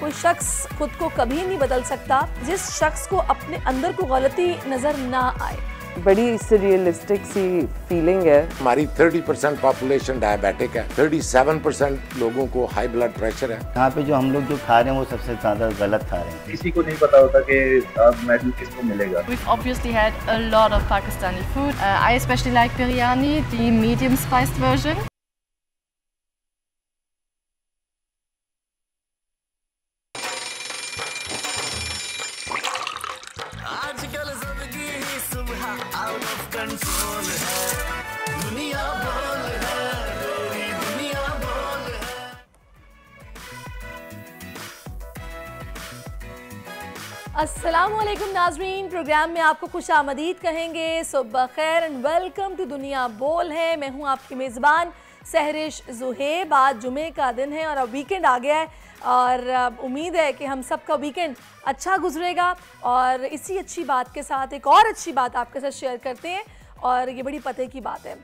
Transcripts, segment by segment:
कोई शख्स खुद को कभी नहीं बदल सकता जिस शख्स को अपने अंदर को गलती नजर ना आए। बड़ी रियलिस्टिक सी फीलिंग है। हमारी 30% पॉपुलेशन डायबिटिक है, 37% लोगों को हाई ब्लड प्रेशर है। यहाँ पे जो हम लोग जो खा रहे हैं वो सबसे ज़्यादा गलत खा रहे हैं। किसी को नहीं पता होता कि मेडल किसको मिलेगा। We've obviously had a lot of Pakistani food. I especially like biryani, the medium spiced version. अस्सलामुअलैकुम नाजरीन, प्रोग्राम में आपको खुश आमदीद कहेंगे। सुबह खैर एंड वेलकम टू दुनिया बोल है। मैं हूं आपकी मेज़बान सहरिश ज़ुहैब। आज जुमे का दिन है और अब वीकेंड आ गया है और उम्मीद है कि हम सबका वीकेंड अच्छा गुजरेगा। और इसी अच्छी बात के साथ एक और अच्छी बात आपके साथ शेयर करते हैं और ये बड़ी पते की बात है।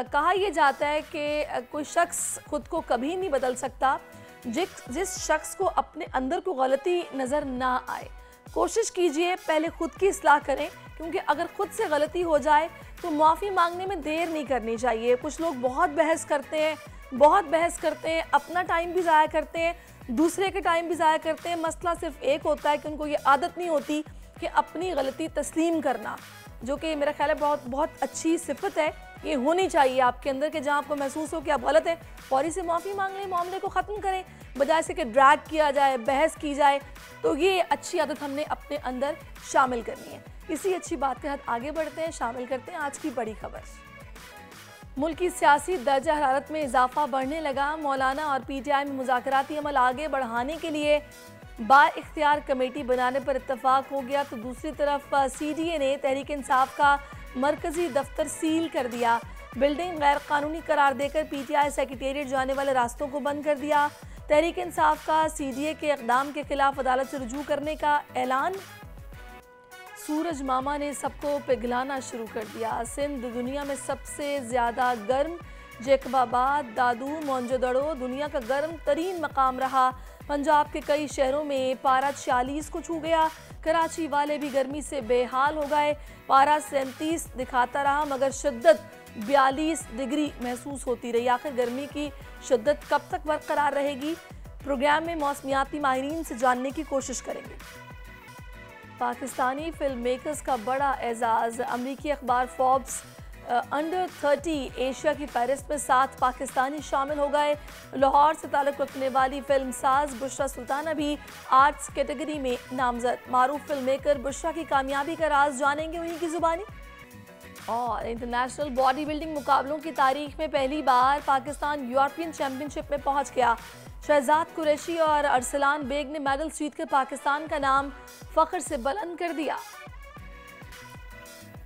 कहा यह जाता है कि कोई शख्स खुद को कभी नहीं बदल सकता जिस शख्स को अपने अंदर को गलती नज़र ना आए। कोशिश कीजिए पहले खुद की इस्लाह करें, क्योंकि अगर खुद से गलती हो जाए तो माफ़ी मांगने में देर नहीं करनी चाहिए। कुछ लोग बहुत बहस करते हैं, अपना टाइम भी ज़ाया करते हैं, दूसरे के टाइम भी ज़ाया करते हैं। मसला सिर्फ एक होता है कि उनको ये आदत नहीं होती कि अपनी गलती तस्लीम करना, जो कि मेरा ख्याल है बहुत अच्छी सिफत है। ये होनी चाहिए आपके अंदर कि जहाँ आपको महसूस हो कि आप गलत हैं, फौरी से माफ़ी मांग लें, मामले को ख़त्म करें, बजाय से कि ड्रैग किया जाए, बहस की जाए। तो ये अच्छी आदत हमने अपने अंदर शामिल करनी है। इसी अच्छी बात के साथ आगे बढ़ते हैं, शामिल करते हैं आज की बड़ी खबर। मुल्क की सियासी दर्जा हरारत में इजाफा बढ़ने लगा। मौलाना और PTI में मुज़ाकराती अमल आगे बढ़ाने के लिए बाइख्तियार कमेटी बनाने पर इत्तफाक हो गया। तो दूसरी तरफ CDA ने तहरीक इंसाफ का मरकजी दफ्तर सील कर दिया। बिल्डिंग गैर कानूनी करार देकर PTI सेक्रेटेरिएट जाने वाले रास्तों को बंद कर दिया। तहरीक इंसाफ का CDA के इक़दाम के खिलाफ अदालत से रुजू करने का ऐलान। सूरज मामा ने सबको पिघलाना शुरू कर दिया। सिंध दुनिया में सबसे ज़्यादा गर्म, जैकबाबाद, दादू, मोंजोदड़ो दुनिया का गर्म तरीन मकाम रहा। पंजाब के कई शहरों में पारा 46 को छू गया। कराची वाले भी गर्मी से बेहाल हो गए। पारा 37 दिखाता रहा मगर शिद्दत 42 डिग्री महसूस होती रही। आखिर गर्मी की शिद्दत कब तक बरकरार रहेगी? प्रोग्राम में मौसमियाती माहिरीन से जानने की कोशिश करेंगे। पाकिस्तानी फिल्म मेकर्स का बड़ा एजाज़। अमरीकी अखबार फोर्ब्स अंडर 30 एशिया की फहरिस्त में 7 पाकिस्तानी शामिल हो गए। लाहौर से ताल्लुक़ रखने वाली फिल्म साज बुशरा सुल्ताना भी आर्ट्स कैटेगरी में नामजद। मारूफ फिल्म मेकर बुशरा की कामयाबी का राज जानेंगे उन्हीं की ज़ुबानी। और इंटरनेशनल बॉडी बिल्डिंग मुकाबलों की तारीख में पहली बार पाकिस्तान यूरोपियन चैम्पियनशिप में पहुंच गया। शहजाद कुरैशी और अरसलान बेग ने मेडल जीतकर पाकिस्तान का नाम फ़ख्र से बुलंद कर दिया।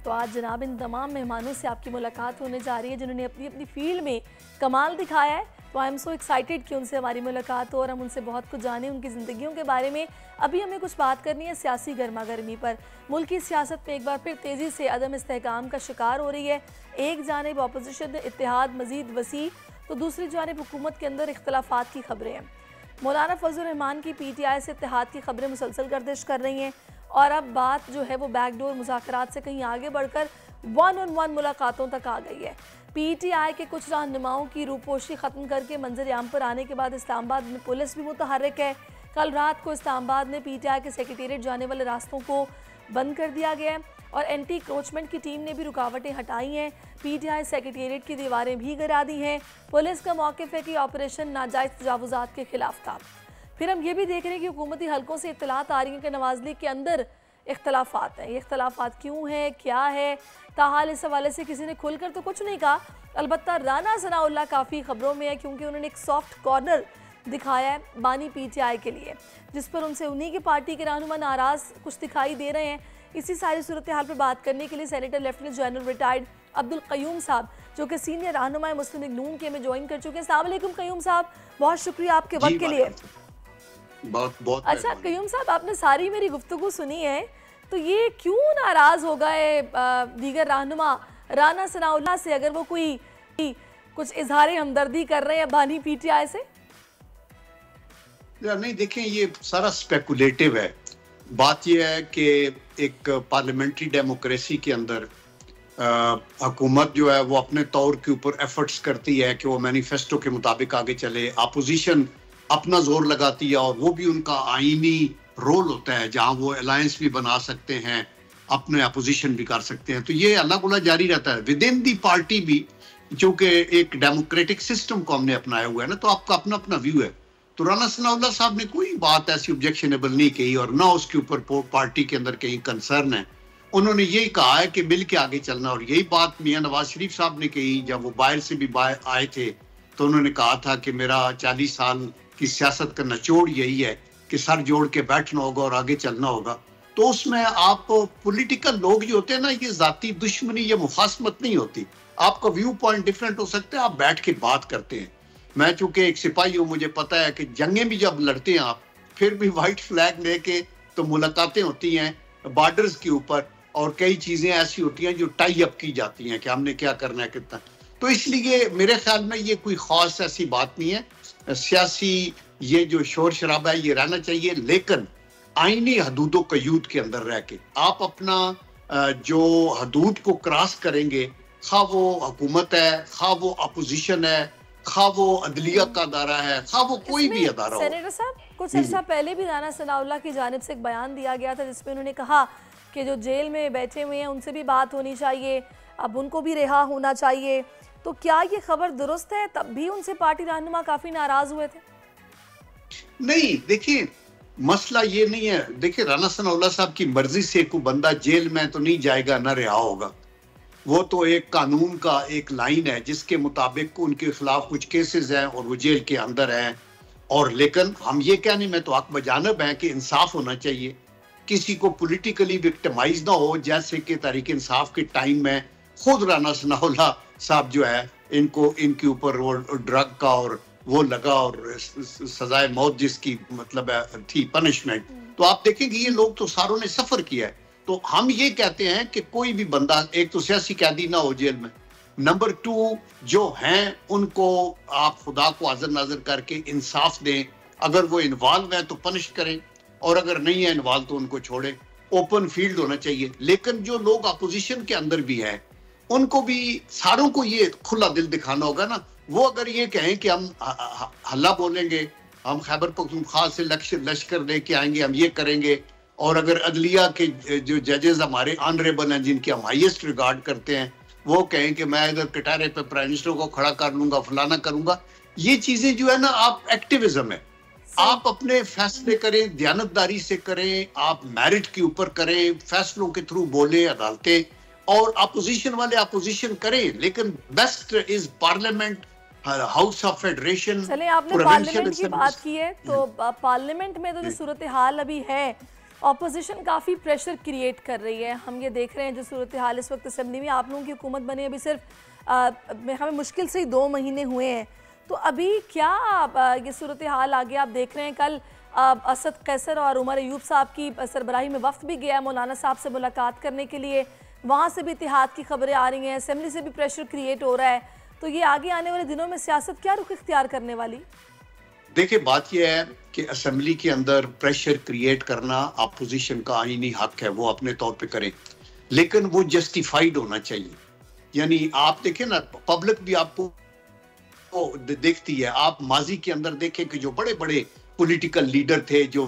तो आज जनाब इन तमाम मेहमानों से आपकी मुलाकात होने जा रही है जिन्होंने अपनी अपनी फील्ड में कमाल दिखाया है। तो आई एम सो एक्साइटेड कि उनसे हमारी मुलाकात हो और हम उनसे बहुत कुछ जानें उनकी ज़िंदगियों के बारे में। अभी हमें कुछ बात करनी है सियासी गर्मा गर्मी पर। मुल्क की सियासत में एक बार फिर तेज़ी से अदम इस्तेहकाम का शिकार हो रही है। एक जानिब अपोजिशन इत्तेहाद मज़ीद वसी, तो दूसरी जानिब हुकूमत के अंदर इख्तलाफात की खबरें हैं। मौलाना फजल रहमान की PTI से इत्तेहाद की खबरें मुसलसल गर्दिश कर रही हैं और अब बात जो है वो बैकडोर मुज़ाकरात से कहीं आगे बढ़कर 1-on-1 मुलाकातों तक आ गई है। PTI के कुछ रहनुमाओं की रूपोशी ख़त्म करके मंजर आम पर आने के बाद इस्लामाबाद में पुलिस भी मुतहर्रिक है। कल रात को इस्लामाबाद में PTI के सेक्रेटेरिएट जाने वाले रास्तों को बंद कर दिया गया है और एंटी क्रोचमेंट की टीम ने भी रुकावटें हटाई हैं। PTI सेक्रेटेरिएट की दीवारें भी गिरा दी हैं। पुलिस का मौक़िफ़ है कि ऑपरेशन नाजायज़ तजावुज़ात के खिलाफ था। फिर हम ये भी देख रहे हैं कि हुकूमती हलकों से इत्तलात आ रही हैं कि नवाज़ लीग के अंदर इख्तलाफात हैं। ये इख्तलाफात क्यों है, क्या है? ताहाल इस हवाले से किसी ने खुलकर तो कुछ नहीं कहा। अलबत्ता राना सनाउल्लाह काफ़ी खबरों में है क्योंकि उन्होंने एक सॉफ्ट कॉर्नर दिखाया है बानी PTI के लिए, जिस पर उनसे उन्हीं की पार्टी के रहनुमा नाराज़ कुछ दिखाई दे रहे हैं। इसी सारी सूरत हाल पर बात करने के लिए senator lieutenant general retired Abdul Qayyum साहब, जो कि सीनियर रहनुमा मुस्लिम लीग नून के में ज्वाइन कर चुके हैं। अस्सलाम वालेकुम क़य्यूम साहब, बहुत शुक्रिया आपके वक्त के लिए। बहुत अच्छा क़य्यूम साहब, आपने सारी मेरी गुफ्तगू सुनी है, तो ये क्यों नाराज़ हो गए दीगर रहनुमा राना सनाउल्लाह से, अगर वो कोई कुछ इजहार हमदर्दी कर रहे हैं बानी PTI से? या नहीं, देखें ये सारा स्पेकुलेटिव है। बात यह है कि एक पार्लियामेंट्री डेमोक्रेसी के अंदर हुकूमत जो है वो अपने तौर के ऊपर एफर्ट्स करती है कि वो मैनिफेस्टो के मुताबिक आगे चले, अपोजिशन अपना जोर लगाती है और वो भी उनका आईनी रोल होता है जहां वो अलायंस भी बना सकते हैं, अपने अपोजिशन भी कर सकते हैं। तो ये अल्लाह गुला जारी रहता है विद इन दी पार्टी भी, क्योंकि एक डेमोक्रेटिक सिस्टम को हमने अपनाया हुआ है ना, तो आपका अपना अपना व्यू है। तो राना सनाउल्लाह साहब ने कोई बात ऐसी ऑब्जेक्शनेबल नहीं कही और ना उसके ऊपर पार्टी के अंदर कहीं कंसर्न है। उन्होंने यही कहा है कि मिल के आगे चलना, और यही बात मियां नवाज शरीफ साहब ने कही जब वो बाहर से भी आए थे, तो उन्होंने कहा था कि मेरा 40 साल की सियासत का निचोड़ यही है कि सर जोड़ के बैठना होगा और आगे चलना होगा। तो उसमें आप पॉलिटिकल लोग जो होते हैं ना, ये जाती दुश्मनी या मुखासमत नहीं होती, आपका व्यू पॉइंट डिफरेंट हो सकता है, आप बैठ के बात करते हैं। मैं चूंकि एक सिपाही हूँ, मुझे पता है कि जंगें भी जब लड़ते हैं आप, फिर भी व्हाइट फ्लैग लेके तो मुलाकातें होती हैं बॉर्डर्स के ऊपर, और कई चीजें ऐसी होती हैं जो टाई अप की जाती हैं कि हमने क्या करना है कितना। तो इसलिए मेरे ख्याल में ये कोई खास ऐसी बात नहीं है। सियासी ये जो शोर शराबा है ये रहना चाहिए, लेकिन आईनी हदूदों कयूद के अंदर रह के आप अपना जो हदूद को क्रॉस करेंगे, खा वो हुकूमत है, खा वो अपोजिशन है, खा वो अदलिया का अदारा है, खा वो कोई भी अदारा हो। सेनेटर साहब, कुछ अर्सा पहले भी राना सनाउल्लाह की जानिब से एक बयान दिया गया था जिसमें उन्होंने कहा कि जो जेल में बैठे हुए हैं उनसे भी बात होनी चाहिए, अब उनको भी रिहा होना चाहिए। तो क्या ये खबर दुरुस्त है? तब भी उनसे पार्टी रहनुमा काफी नाराज हुए थे। नहीं, देखिए मसला ये नहीं है। देखिए राना सनाउल्लाह साहब की मर्जी से कोई बंदा जेल में तो नहीं जाएगा ना रिहा होगा, वो तो एक कानून का एक लाइन है जिसके मुताबिक उनके खिलाफ कुछ केसेस हैं और वो जेल के अंदर हैं। और लेकिन हम ये कहने में तो हक बजानब है कि इंसाफ होना चाहिए, किसी को पॉलिटिकली विक्टिमाइज ना हो, जैसे कि तहरीक इंसाफ के टाइम में खुद राना सनाउल्लाह साहब जो है इनको इनके ऊपर वो ड्रग का और वो लगा और सजाए मौत जिसकी मतलब थी पनिशमेंट। तो आप देखेंगे ये लोग तो सारों ने सफर किया है। तो हम ये कहते हैं कि कोई भी बंदा, एक तो सियासी कैदी ना हो जेल में, नंबर 2 जो हैं उनको आप खुदा को हाजिर नाजिर करके इंसाफ दें, अगर वो इन्वॉल्व है तो पनिश करें और अगर नहीं है इन्वॉल्व तो उनको छोड़े। ओपन फील्ड होना चाहिए। लेकिन जो लोग अपोजिशन के अंदर भी हैं उनको भी सारों को ये खुला दिल दिखाना होगा ना। वो अगर ये कहें कि हम हल्ला बोलेंगे, हम खैबर पख्तूनख्वा से लश्कर लेके आएंगे, हम ये करेंगे, और अगर अदलिया के जो जजेस हमारे ऑनरेबल हैं जिनकी हम हाईएस्ट रिगार्ड करते हैं वो कहें कि मैं इधर कटारे पे प्राइम मिनिस्टर को खड़ा कर लूंगा, फलाना करूंगा, ये चीजें जो है ना आप एक्टिविज्म है। आप अपने फैसले करें, दयानतदारी से करें, आप मेरिट के ऊपर करें, फैसलों के थ्रू बोले अदालतें, और अपोजिशन वाले अपोजिशन करें, लेकिन best is parliament, house of federation. चले, आपने पार्लियामेंट की बात की है तो पार्लियामेंट में तो जो सूरत हाल अभी है, ऑपोजिशन काफ़ी प्रेशर क्रिएट कर रही है। हम ये देख रहे हैं जो सूरत हाल इस वक्त असेंबली में, आप लोगों की हुकूमत बने अभी सिर्फ हमें मुश्किल से ही 2 महीने हुए हैं, तो अभी क्या ये सूरत हाल आगे आप देख रहे हैं? कल असद कैसर और उमर अयूब साहब की सरबराही में वफ्द भी गया मौलाना साहब से मुलाकात करने के लिए, वहाँ से भी इतिहाद की खबरें आ रही हैं, असेंबली से भी प्रेशर क्रिएट हो रहा है। तो ये आगे आने वाले दिनों में सियासत क्या रुख इख्तियार करने वाली? देखिए बात यह है कि असेंबली के अंदर प्रेशर क्रिएट करना अपोजिशन का आईनी हक है, वो अपने तौर पे करें, लेकिन वो जस्टिफाइड होना चाहिए। यानी आप देखें ना, पब्लिक भी आपको देखती है। आप माजी के अंदर देखें कि जो बड़े बड़े पॉलिटिकल लीडर थे, जो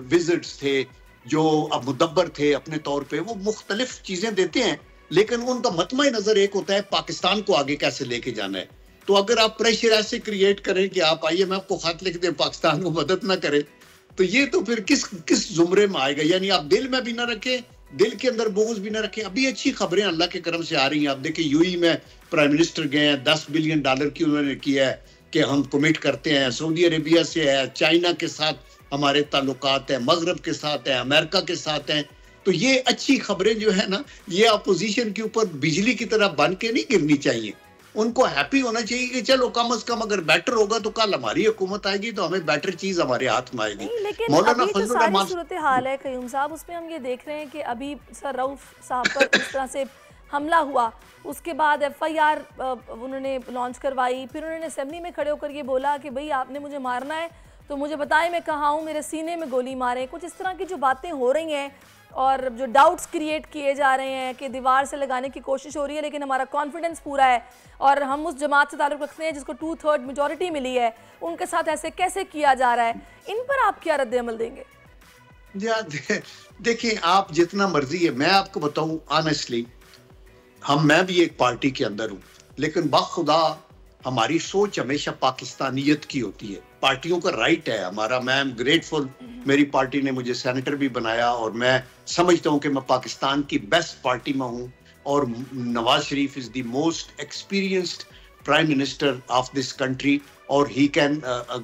विजिट्स थे, जो अब मुदब्बर थे अपने तौर पे, वो मुख्तलिफ चीजें देते हैं, लेकिन उनका मतमा नजर एक होता है पाकिस्तान को आगे कैसे लेके जाना है। तो अगर आप प्रेशर ऐसे क्रिएट करें कि आप आइए मैं आपको खत लिख दे, पाकिस्तान को मदद ना करें, तो ये तो फिर किस जुमरे में आएगा। यानी आप दिल में भी ना रखें, दिल के अंदर बोझ भी ना रखें। अभी अच्छी खबरें अल्लाह के करम से आ रही हैं। आप देखिए यूएई में प्राइम मिनिस्टर गए हैं, $10 बिलियन की उन्होंने किया है कि हम कमिट करते हैं। सऊदी अरेबिया से है, चाइना के साथ हमारे ताल्लुकात हैं, मगरब के साथ हैं, अमेरिका के साथ हैं। तो ये अच्छी खबरें जो है ना, ये अपोजिशन के ऊपर बिजली की तरह बन के नहीं गिरनी चाहिए। उनको हैप्पी होना चाहिए कि चलो कम से कम अगर बेटर होगा तो कल हमारी हुकूमत आएगी तो हमें बेटर चीज हमारे हाथ में आएगी। लेकिन अभी जो सारी सूरत हाल है कयूम साहब, उसमें हम ये देख रहे हैं कि अभी सर रऊफ साहब पर इस तरह से हमला हुआ, उसके बाद FIR उन्होंने लॉन्च करवाई, फिर उन्होंने असेंबली में खड़े होकर ये बोला कि भाई आपने मुझे मारना है तो मुझे बताएं मैं कहाँ हूँ, मेरे सीने में गोली मारें, कुछ इस तरह की जो बातें हो रही हैं और जो डाउट्स क्रिएट किए जा रहे हैं कि दीवार से लगाने की कोशिश हो रही है लेकिन हमारा कॉन्फिडेंस पूरा है और हम उस जमात से ताल्लुक़ रखते हैं जिसको 2/3 मेजॉरिटी मिली है, उनके साथ ऐसे कैसे किया जा रहा है, इन पर आप क्या रद्द अमल देंगे? देखिए, आप जितना मर्जी है, मैं आपको बताऊं ऑनेस्टली, मैं भी एक पार्टी के अंदर हूं, लेकिन बाखुदा हमारी सोच हमेशा पाकिस्तानियत की होती है। पार्टियों का राइट है हमारा, मैं एम ग्रेटफुल, मेरी पार्टी ने मुझे सेनेटर भी बनाया और मैं समझता हूं कि मैं पाकिस्तान की बेस्ट पार्टी में हूं और Nawaz Sharif is the most experienced prime minister of this country और he can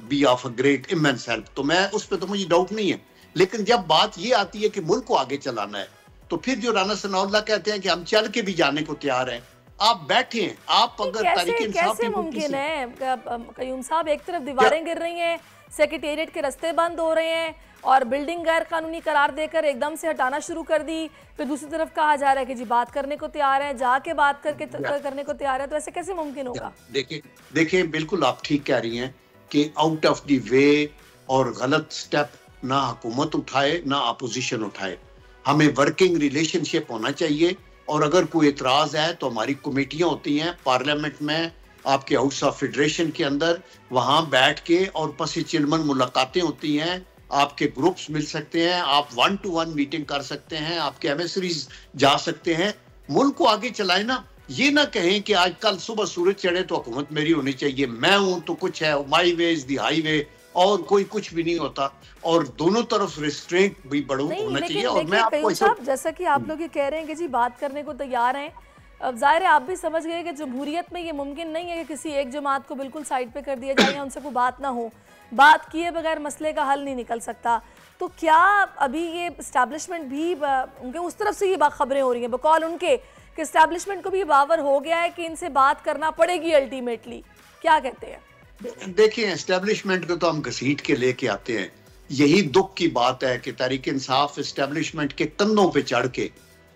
be of a great immense help. तो मैं उस पर तो मुझे डाउट नहीं है, लेकिन जब बात ये आती है कि मुल्क को आगे चलाना है तो फिर जो राना सनाउल्लाह कहते हैं कि हम चल के भी जाने को तैयार हैं, आप बैठे हैं, आप अगर तारीख इंसाफ कैसे मुमकिन है? कयूम साहब, एक तरफ दीवारें गिर रही हैं, सेक्रेटेरिएट के रास्ते बंद हो रहे हैं और बिल्डिंग गैर कानूनी करार देकर एकदम से हटाना शुरू कर दी, फिर दूसरी तरफ कहा जा रहा है कि जी बात करने को तैयार है, जाके बात करने को तैयार है, तो ऐसे कैसे मुमकिन होगा? देखिए बिल्कुल आप ठीक कह रही हैं कि आउट ऑफ द वे और गलत स्टेप ना हुकूमत उठाए ना अपोजिशन उठाए। हमें वर्किंग रिलेशनशिप होना चाहिए और अगर कोई एतराज है तो हमारी कमेटियां होती हैं पार्लियामेंट में, आपके हाउस ऑफ फेडरेशन के अंदर, वहां बैठ के और पसी चिलमन मुलाकातें होती हैं, आपके ग्रुप्स मिल सकते हैं, आप 1-to-1 मीटिंग कर सकते हैं, आपके एमएसरीज जा सकते हैं, मुल्क को आगे चलाए ना। ये ना कहें कि आज कल सुबह सूरज चढ़े तो हुकूमत मेरी होनी चाहिए, मैं हूं तो कुछ है, माई वे इज द हाईवे, और कोई कुछ भी नहीं होता और दोनों तरफ रिस्ट्रेंट भी होना चाहिए। और मैं आपको जैसा कि आप लोग ये कह रहे हैं कि जी बात करने को तैयार हैं, अब जाहिर है आप भी समझ गए कि जमहूरियत में ये मुमकिन नहीं है कि किसी एक जमात को बिल्कुल साइड पे कर दिया जाए या उनसे कोई बात ना हो, बात किए बगैर मसले का हल नहीं निकल सकता। तो क्या अभी ये इस्टेब्लिशमेंट भी उनके उस तरफ से ये खबरें हो रही हैं बकौल उनके कि इस्टेब्लिशमेंट को भी बावर हो गया है कि इनसे बात करना पड़ेगी अल्टीमेटली, क्या कहते हैं? देखिए, एस्टेब्लिशमेंट को तो हम घसीट के लेके आते हैं, यही दुख की बात है कि तहरीक इंसाफ एस्टेब्लिशमेंट के कंधों पे चढ़ के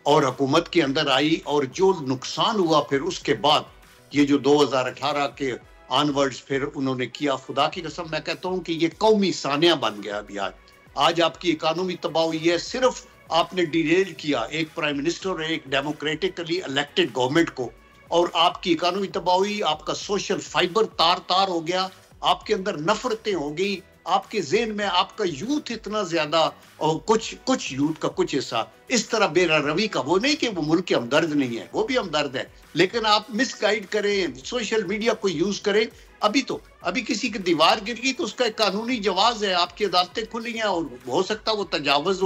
और हुकूमत के अंदर आई और जो नुकसान हुआ फिर उसके बाद ये जो 2018 के ऑनवर्ड्स फिर उन्होंने किया, खुदा की कसम मैं कहता हूं कि ये कौमी सानिया बन गया। अभी आज आपकी इकोनॉमी तबाह हुई है, सिर्फ आपने डिरेल किया एक प्राइम मिनिस्टर और एक डेमोक्रेटिकली इलेक्टेड गवर्नमेंट को और आपकी इकोनॉमी तबाह हुई, आपका सोशल फाइबर तार हो गया, आपके अंदर नफरतें हो गई, आपके ज़हन में आपका यूथ इतना ज्यादा और कुछ यूथ का कुछ हिस्सा इस तरह बेरवी का, वो नहीं कि वो मुल्क के हमदर्द नहीं है, वो भी हमदर्द है, लेकिन आप मिसगाइड करें, सोशल मीडिया को यूज करें। अभी किसी की दीवार गिर गई तो उसका एक कानूनी जवाज है, आपकी अदालतें खुली हैं और हो सकता वो तजावुज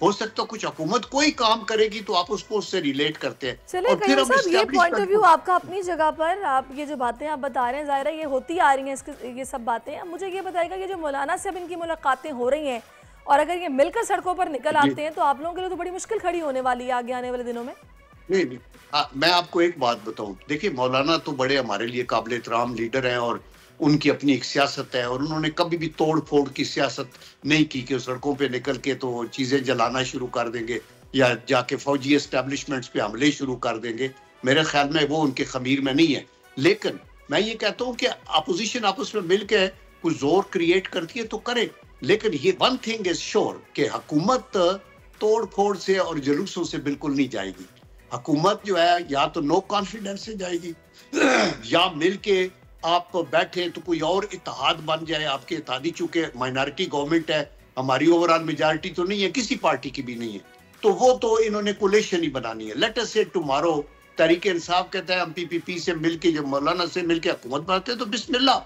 हो सकता कुछ हुकूमत कोई काम करेगी तो आप उसको उससे रिलेट करते हैं। चलिए कयूम साहब, ये पॉइंट ऑफ व्यू आपका अपनी जगह पर, आप ये जो बातें आप बता रहे हैं ज़ाहिर है ये होती आ रही हैं, ये सब बातें। मुझे ये बताएगा कि जो मौलाना से अब इनकी मुलाकातें हो रही हैं और अगर ये मिलकर सड़कों पर निकल आते हैं तो आप लोगों के लिए तो बड़ी मुश्किल खड़ी होने वाली है आगे आने वाले दिनों में। नहीं, मैं आपको एक बात बताऊं, देखिए मौलाना तो बड़े हमारे लिए काबिल एहतराम लीडर हैं और उनकी अपनी एक सियासत है और उन्होंने कभी भी तोड़ फोड़ की सियासत नहीं की कि सड़कों पे निकल के तो चीजें जलाना शुरू कर देंगे या जाके फौजी एस्टेब्लिशमेंट्स पे हमले शुरू कर देंगे। मेरे ख्याल में वो उनके खमीर में नहीं है, लेकिन मैं ये कहता हूँ कि अपोजिशन आपस में मिल के कुछ जोर क्रिएट करती है तो करे, लेकिन ये वन थिंग इज श्योर कि हुकूमत तोड़ फोड़ से और जुलूसों से बिल्कुल नहीं जाएगी। हुकूमत जो है या तो नो कॉन्फिडेंस से जाएगी या मिल के आप बैठे तो कोई और इत्तेहाद बन जाए आपके इत्तेहादी, चूंकि माइनॉरिटी गवर्नमेंट है, हमारी ओवरऑल मेजॉरिटी तो नहीं है, किसी पार्टी की भी नहीं है, तो वो तो इन्होंने कोलिशन ही बनानी है। लेट अस से टुमारो तहरीक इंसाफ कहता है हम पीपीपी से मिलके जब मौलाना से मिलके हुकूमत बनाते हैं तो बिस्मिल्लाह,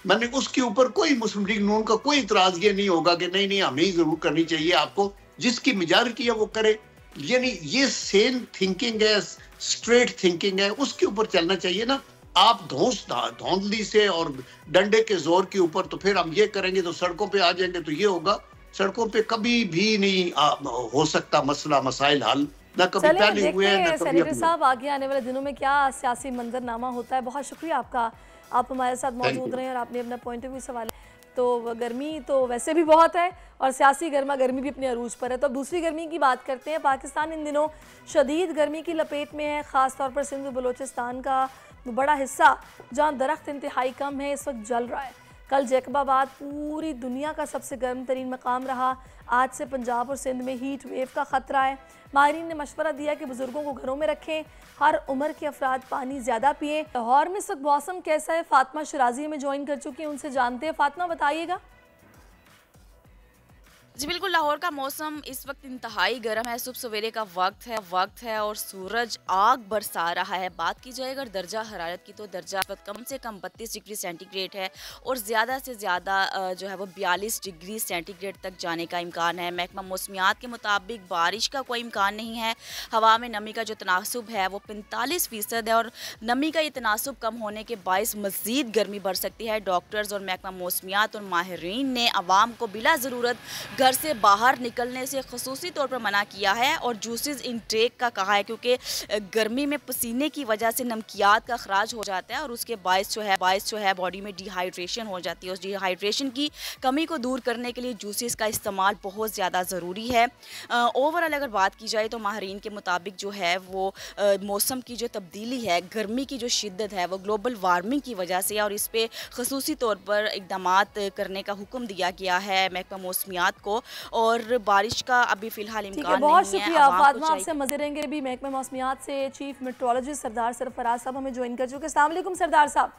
मैंने उसके ऊपर कोई मुस्लिम लीग नून का कोई इतराज ये नहीं होगा कि नहीं हमें ही जरूर करनी चाहिए, आपको जिसकी मेजॉरिटी है वो करे। यानी ये सेम थिंकिंग है, स्ट्रेट थिंकिंग है, उसके ऊपर चलना चाहिए ना। आप धौंधली से और डंडे के जोर के ऊपर तो फिर हम ये करेंगे तो सड़कों पे आ जाएंगे तो ये होगा, सड़कों पे कभी भी नहीं हो सकता मसला मसाइल हल, ना कभी पहले हुए हैं ना कभी। सेनेटर साहब, आगे आने वाले दिनों में क्या सियासी मंजरनामा होता है, बहुत शुक्रिया आपका, आप हमारे साथ मौजूद रहे और आपने अपना पॉइंट ऑफ व्यू सवाल। तो गर्मी तो वैसे भी बहुत है और सियासी गर्मा गर्मी भी अपने अरूज पर है, तो अब दूसरी गर्मी की बात करते हैं। पाकिस्तान इन दिनों शदीद गर्मी की लपेट में है, ख़ास तौर पर सिंध बलोचिस्तान का बड़ा हिस्सा जहाँ दरख्त इंतहाई कम है इस वक्त जल रहा है। कल जैकबाबाद पूरी दुनिया का सबसे गर्म तरीन मकाम रहा। आज से पंजाब और सिंध में हीट वेव का ख़तरा है। माहिरीन ने मशवरा दिया कि बुज़ुर्गों को घरों में रखें, हर उम्र के अफराद पानी ज़्यादा पिएँ। लाहौर में इस वक्त मौसम कैसा है? फ़ातिमा शराजी में ज्वाइन कर चुकी हैं, उनसे जानते हैं। फ़ातिमा बताइएगा। जी बिल्कुल, लाहौर का मौसम इस वक्त इंतहाई गर्म है। सुबह सवेरे का वक्त है और सूरज आग बरसा रहा है। बात की जाए अगर दर्जा हरारत की तो दर्जा इस वक्त कम से कम 32 डिग्री सेंटीग्रेड है और ज़्यादा से ज़्यादा जो है वो 42 डिग्री सेंटीग्रेड तक जाने का इम्कान है। महकमा मौसमियात के मुताबिक बारिश का कोई इम्कान नहीं है। हवा में नमी का जो तनासुब है वो 45% है और नमी का ये तनासुब कम होने के बायस मज़ीद गर्मी बढ़ सकती है। डॉक्टर्स और महकमा मौसमियात और माहिरीन ने अवाम को बिला ज़रूरत घर से बाहर निकलने से खुसूसी तौर पर मना किया है और जूसेस इनटेक का कहा है, क्योंकि गर्मी में पसीने की वजह से नमकियात का अखराज हो जाता है और उसके बायस जो है बॉडी में डिहाइड्रेशन हो जाती है। उस डिहाइड्रेशन की कमी को दूर करने के लिए जूसेस का इस्तेमाल बहुत ज़्यादा ज़रूरी है। ओवरऑल अगर बात की जाए तो माहिरीन के मुताबिक जो है वो मौसम की जो तब्दीली है, गर्मी की जो शिद्दत है वो ग्लोबल वार्मिंग की वजह से और इस पर खसूसी तौर पर इक़दामात करने का हुक्म दिया गया है महकमा मौसमियात को और बारिश का अभी फ़िलहाल इम्कान नहीं है। बहुत शुक्रिया फ़ातिमा, आपसे मज़े रहेंगे। अभी महकमा मौसमियात से चीफ मेट्रोलॉजिस्ट सरदार सरफराज साहब हमें ज्वाइन कर चुके हैं। अस्सलाम वालेकुम सरदार साहब।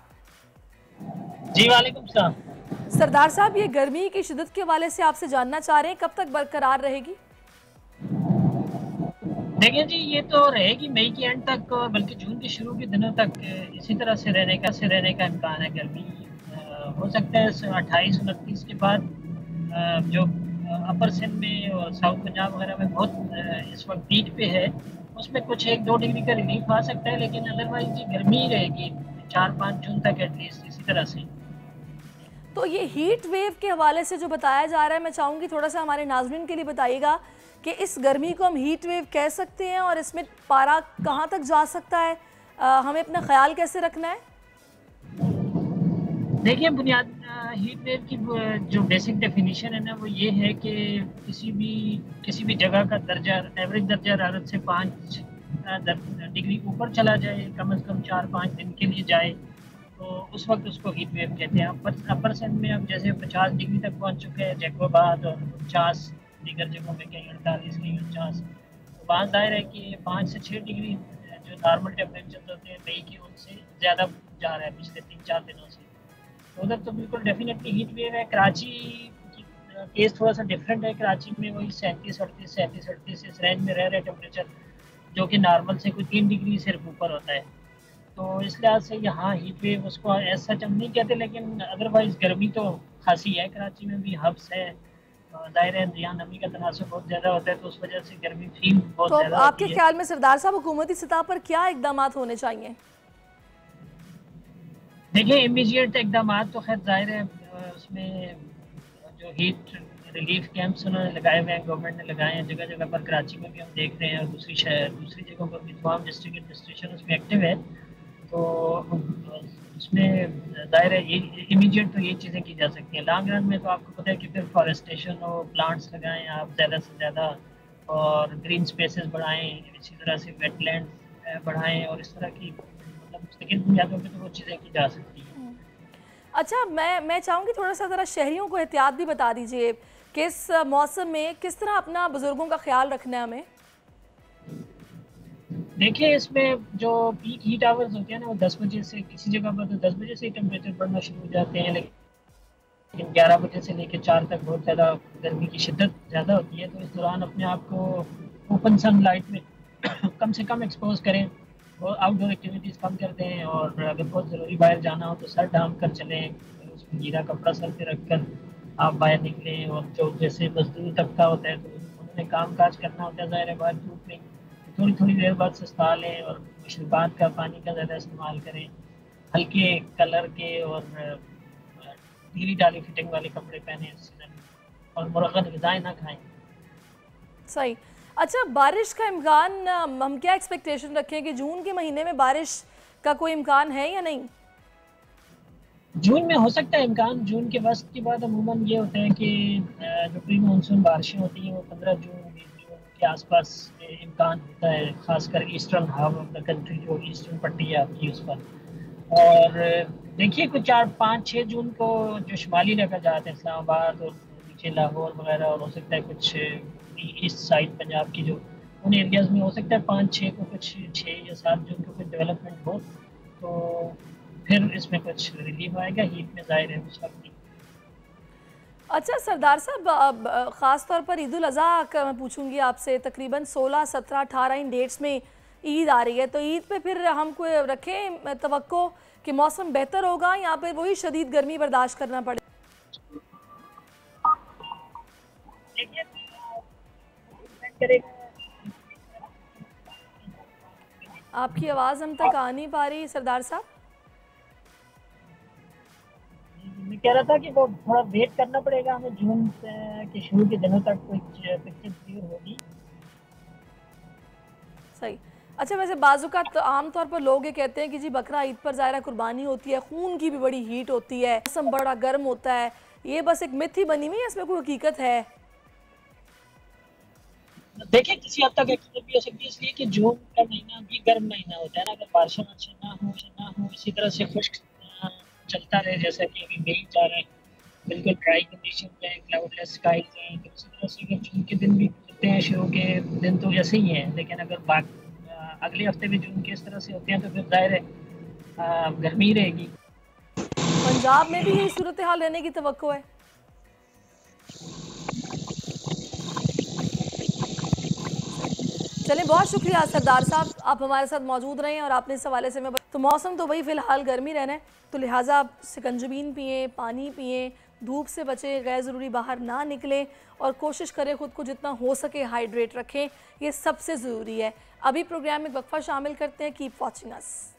जी वालेकुम सलाम। सरदार साहब, ये गर्मी की शिद्दत के हवाले से आपसे जानना चाह रहे हैं, कब तक बरकरार रहेगी? देखिए जी, ये तो रहेगी मई के एंड तक, बल्कि जून के शुरू के दिनों तक इसी तरह से रहने का इम्कान है। गर्मी हो सकता है 28-29 के बाद जो अपर सिंध में और साउथ पंजाब वगैरह में बहुत इस वक्त पीक पे है, उसमें कुछ 1-2 डिग्री का रिलीफ आ सकता है, लेकिन अदरवाइज जी गर्मी ही रहेगी 4-5 जून तक एटलीस्ट इसी तरह से। तो ये हीट वेव के हवाले से जो बताया जा रहा है, मैं चाहूँगी थोड़ा सा हमारे नाज़रीन के लिए बताइएगा कि इस गर्मी को हम हीट वेव कह सकते हैं और इसमें पारा कहाँ तक जा सकता है, हमें अपना ख्याल कैसे रखना है? देखिए, बुनियाद हीट वेव की जो बेसिक डेफिनेशन है ना, वो ये है कि किसी भी जगह का दर्जा, एवरेज दर्जा हरारत से 5 डिग्री ऊपर चला जाए, कम से कम 4-5 दिन के लिए जाए, तो उस वक्त उसको हीट वेव कहते हैं। अपर सिंध में अब जैसे 50 डिग्री तक पहुंच चुके हैं जैकबाबाद और 50 दीगर जगहों में कहीं 48, कहीं 49, तो बात दायर है कि 5 से 6 डिग्री जो नॉर्मल टेम्परेचर होते हैं मई के, उनसे ज़्यादा जा रहा है पिछले 3-4 दिनों से। उधर तो बिल्कुल डेफिनेटली हीट वेव है। कराची की केस थोड़ा सा डिफरेंट है। कराची में वही 37-38 इस रेंज में रह रहे टेम्परेचर, जो कि नॉर्मल से कोई 3 डिग्री सिर्फ ऊपर होता है। तो इस लिहाज से यहाँ हीट वेव उसको एज सच हम नहीं कहते, लेकिन अदरवाइज गर्मी तो खासी है। कराची में भी हब्स है, दायरे यहाँ नमी का तनासुब बहुत ज़्यादा होता है, तो उस वजह से गर्मी फील बहुत ज़्यादा होती है। आपके ख्याल में सरदार साहब हुकूमती सतह पर क्या इकदाम होने चाहिए? देखिए, इमीडिएट इकदाम तो खैर जाहिर है, उसमें जो हीट रिलीफ कैंप्स उन्होंने लगाए हुए हैं, गवर्नमेंट ने लगाए हैं जगह जगह पर। कराची में भी हम देख रहे हैं और दूसरी जगहों पर भी तमाम डिस्ट्रिक्ट एडमिनिस्ट्रेशन उसमें एक्टिव है। तो उसमें दायरा ये इमीडिएट तो ये चीज़ें की जा सकती हैं। लॉन्ग रन में तो आपको पता है कि फिर फॉरेस्टेशन हो, प्लांट्स लगाएं आप ज़्यादा से ज़्यादा और ग्रीन स्पेसेस बढ़ाएं, इसी तरह से वेटलैंड बढ़ाएं और इस तरह की लेकिन बुनियादों पे तो वो चीज़ें की जा सकती हैं। अच्छा, मैं चाहूँगी थोड़ा सा ज़रा शहरियों को एहतियात भी बता दीजिए कि इस मौसम में किस तरह अपना बुज़ुर्गों का ख्याल रखना है हमें। देखिए, इसमें जो पीक हीट आवर्स होते हैं ना, वो 10 बजे से, किसी जगह पर तो 10 बजे से टेम्परेचर बढ़ना शुरू हो जाते हैं, लेकिन 11 बजे से लेकर 4 तक बहुत ज़्यादा गर्मी की शिद्दत ज़्यादा होती है। तो इस दौरान अपने आप को ओपन सनलाइट में कम से कम एक्सपोज करें और आउटडोर एक्टिविटीज़ कम कर दें, और अगर बहुत ज़रूरी बाहर जाना हो तो सर ढाँप कर चलें, उसमें गीला कपड़ा सर पे रख कर आप बाहर निकलें। और जो जैसे मजदूर तबका होता है तो उन्होंने काम काज करना होता है ज़ाहिर है बाहर धूप में, थोड़ी देर बाद सस्ता लें और मशरूबात का पानी का ज़्यादा इस्तेमाल करें, हल्के कलर के और ढीली डाली फिटिंग वाले कपड़े पहने इस सीज़न में, और मुरग़्ग़त ग़िज़ाएं ना खाएं। सही। अच्छा, बारिश का इम्कान हम क्या एक्सपेक्टेशन रखें कि जून के महीने में बारिश का कोई इम्कान है या नहीं? जून में हो सकता है इम्कान। जून के वस्त के बाद अमूमन ये होता है कि जो प्री मानसून बारिशें होती हैं वो 15 जून 20 जून के आसपास इम्कान होता है, ख़ासकर eastern half of the country, जो ईस्टर्न पट्टी है आपकी उस पर। और देखिए कुछ 4-5-6 जून को जो शुमाली इलाका जाते हैं इस्लामाबाद और नीचे लाहौर वगैरह, और हो सकता है कुछ ईस्ट साइड पंजाब की जो उन एरियाज़ में हो सकता है 5-6 को कुछ 6 या 7 जून को कुछ डेवलपमेंट हो, तो फिर इसमें कुछ रिलीफ आएगा। हीट में ज़ाहिर है उस वक्त। अच्छा सरदार साहब, ख़ास तौर पर ईद उल अज़हा का मैं पूछूंगी आपसे, तकरीबन 16, 17, 18 इन डेट्स में ईद आ रही है, तो ईद पे फिर हमको रखें तवक्को कि मौसम बेहतर होगा या फिर वही शदीद गर्मी बर्दाश्त करना पड़े? आपकी आवाज़ हम तक आ नहीं पा रही सरदार साहब। मैं कह रहा था कि वो थोड़ा वेट करना पड़ेगा हमें, जून के शुरू के दिनों तक कुछ पिक्चर क्लियर होगी। सही। अच्छा वैसे बाज़ुकात तो आम तौर पर लोग ये कहते हैं कि जी बकरा ईद पर ज़ाहिर कुर्बानी होती है, खून की भी बड़ी हीट होती है, मौसम बड़ा गर्म होता है, ये बस एक मिथ ही बनी हुई है, इसमें कोई हकीकत है? देखिए किसी हद तक हकीकत भी हो सकती है, इसलिए कि जून का महीना भी गर्म महीना होता है ना, अगर बारिशें ना हो इसी तरह से खुश्क चलता रहे, जैसा कि अभी मई जा रहे हैं, बिल्कुल ड्राई कंडीशन है, क्लाउडलेस स्काइज हैं, तो इसी तरह से अगर जून के दिन भी गुजरते हैं, शुरू के दिन तो ऐसे ही हैं, लेकिन अगर अगले हफ्ते भी जून के इस तरह से होते हैं तो फिर जाहिर है गर्मी रहेगी। पंजाब में भी यही सूरत हाल रहने की तवक्को है? चलिए बहुत शुक्रिया सरदार साहब, आप हमारे साथ मौजूद रहे और आपने इस हवाले से तो मौसम तो वही फ़िलहाल गर्मी रहना है, तो लिहाजा आप सिकंजबीन पिएँ, पानी पिएँ, धूप से बचें, गैर ज़रूरी बाहर ना निकलें और कोशिश करें ख़ुद को जितना हो सके हाइड्रेट रखें, ये सबसे ज़रूरी है। अभी प्रोग्राम में वक्फा शामिल करते हैं, कीप वॉचिंग अस।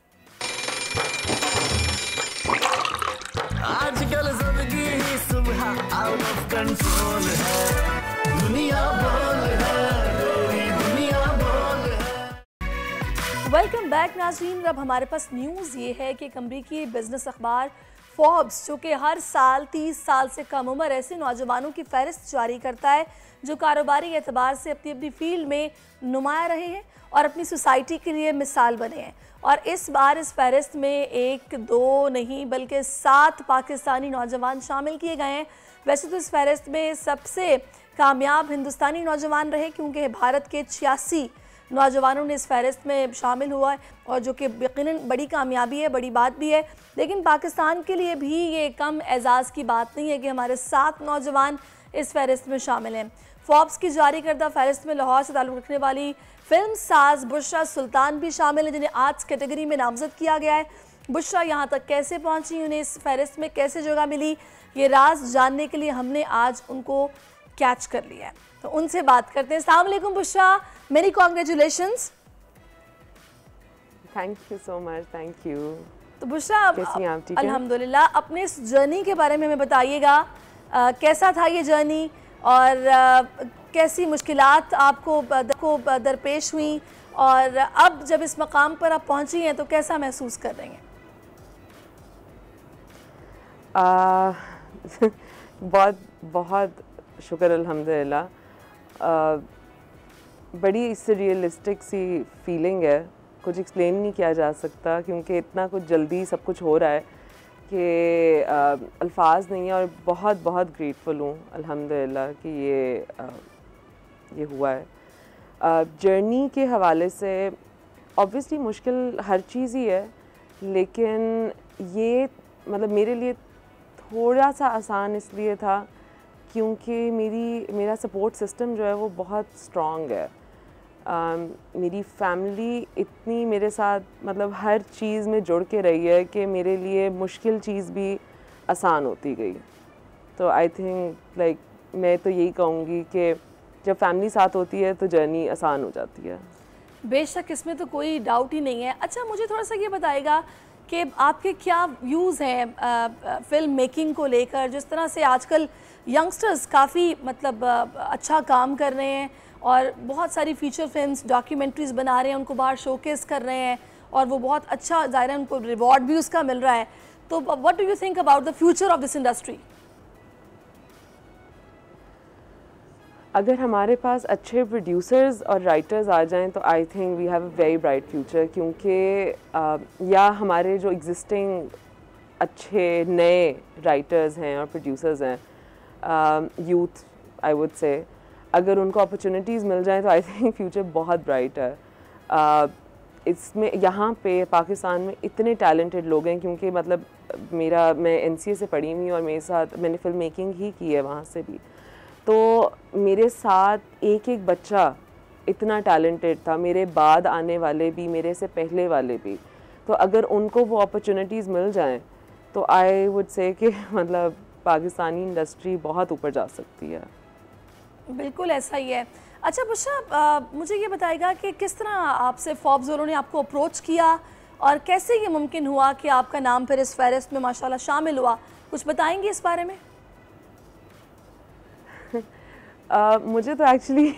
आजकल ज़िंदगी ही सुबह आउट ऑफ कंट्रोल है, दुनिया बोल है, दुनिया बोल है। वेलकम बैक नाज़रीन। अब हमारे पास न्यूज़ ये है कि अमरीकी बिजनेस अखबार फोर्ब्स जो कि हर साल 30 साल से कम उम्र ऐसे नौजवानों की फहरिस्त जारी करता है जो कारोबारी एतबार से अपनी अपनी फील्ड में नुमाया रहे हैं और अपनी सोसाइटी के लिए मिसाल बने हैं, और इस बार इस फहरिस्त में 1-2 नहीं बल्कि 7 पाकिस्तानी नौजवान शामिल किए गए हैं। वैसे तो इस फहरिस्त में सबसे कामयाब हिंदुस्तानी नौजवान रहे क्योंकि भारत के 86 नौजवानों ने इस फहरिस्त में शामिल हुआ है, और जो कि यकीनन बड़ी कामयाबी है, बड़ी बात भी है, लेकिन पाकिस्तान के लिए भी ये कम एजाज़ की बात नहीं है कि हमारे 7 नौजवान इस फहरिस्त में शामिल हैं। फोर्ब्स की जारी करदा फहरिस्त में लाहौर से ताल्लुक़ रखने वाली फिल्म साज बुशरा सुल्तान भी शामिल है, जिन्हें आर्ट्स कैटेगरी में नामजद किया गया है। बुशरा यहाँ तक कैसे पहुँची, उन्हें इस फहरिस्त में कैसे जगह मिली, ये राज जानने के लिए हमने आज उनको कैच कर लिया है, तो उनसे बात करते हैं। अस्सलाम वालेकुम Bushra, many congratulations. Thank you so much, thank you. तो बुशरा अल्हम्दुलिल्लाह, अपने इस जर्नी के बारे में हमें बताइएगा, कैसा था ये जर्नी और कैसी मुश्किलात आपको दरपेश हुई, और अब जब इस मकाम पर आप पहुंची हैं तो कैसा महसूस कर रही हैं? बहुत बहुत शुक्र अल्हम्दुलिल्लाह। बड़ी इससे रियलिस्टिक सी फीलिंग है, कुछ एक्सप्लेन नहीं किया जा सकता क्योंकि इतना कुछ जल्दी सब कुछ हो रहा है कि अल्फाज नहीं है, और बहुत बहुत ग्रेटफुल हूँ अल्हम्दुलिल्लाह कि ये हुआ है। जर्नी के हवाले से ऑब्वियसली मुश्किल हर चीज़ ही है, लेकिन ये मतलब मेरे लिए थोड़ा सा आसान इसलिए था क्योंकि मेरा सपोर्ट सिस्टम जो है वो बहुत स्ट्रॉन्ग है। मेरी फैमिली इतनी मेरे साथ मतलब हर चीज़ में जुड़ के रही है कि मेरे लिए मुश्किल चीज़ भी आसान होती गई। तो आई थिंक लाइक मैं तो यही कहूँगी कि जब फैमिली साथ होती है तो जर्नी आसान हो जाती है। बेशक, इसमें तो कोई डाउट ही नहीं है। अच्छा, मुझे थोड़ा सा ये बताएगा कि आपके क्या व्यूज़ हैं फ़िल्म मेकिंग को लेकर, जिस तरह से आजकल यंगस्टर्स काफ़ी मतलब अच्छा काम कर रहे हैं और बहुत सारी फ़ीचर फिल्म्स, डॉक्यूमेंट्रीज़ बना रहे हैं, उनको बाहर शोकेस कर रहे हैं और वो बहुत अच्छा ज़ाहिर है उनको रिवॉर्ड भी उसका मिल रहा है। तो what do you think about the future of this industry? अगर हमारे पास अच्छे प्रोड्यूसर्स और राइटर्स आ जाएं तो I think we have a very bright future, क्योंकि या हमारे जो एग्जिस्टिंग अच्छे नए राइटर्स हैं और प्रोड्यूसर्स हैं, यूथ आई वुड से, अगर उनको अपॉर्चुनिटीज़ मिल जाएं तो आई थिंक फ्यूचर बहुत ब्राइट है। इसमें यहाँ पे पाकिस्तान में इतने टैलेंटेड लोग हैं, क्योंकि मतलब मैं NCA से पढ़ी हुई और मेरे साथ मैंने फिल्म मेकिंग ही की है वहाँ से भी, तो मेरे साथ एक एक बच्चा इतना टैलेंटेड था, मेरे बाद आने वाले भी, मेरे से पहले वाले भी। तो अगर उनको वो अपॉर्चुनिटीज़ मिल जाएं तो आई वुड से कि मतलब पाकिस्तानी इंडस्ट्री बहुत ऊपर जा सकती है। बिल्कुल ऐसा ही है। अच्छा बुशरा, मुझे ये बताएगा कि किस तरह आपसे फोर्ब्स वालों ने आपको अप्रोच किया और कैसे ये मुमकिन हुआ कि आपका नाम फिर इस फहरिस्त में माशाल्लाह शामिल हुआ, कुछ बताएंगे इस बारे में? मुझे तो एक्चुअली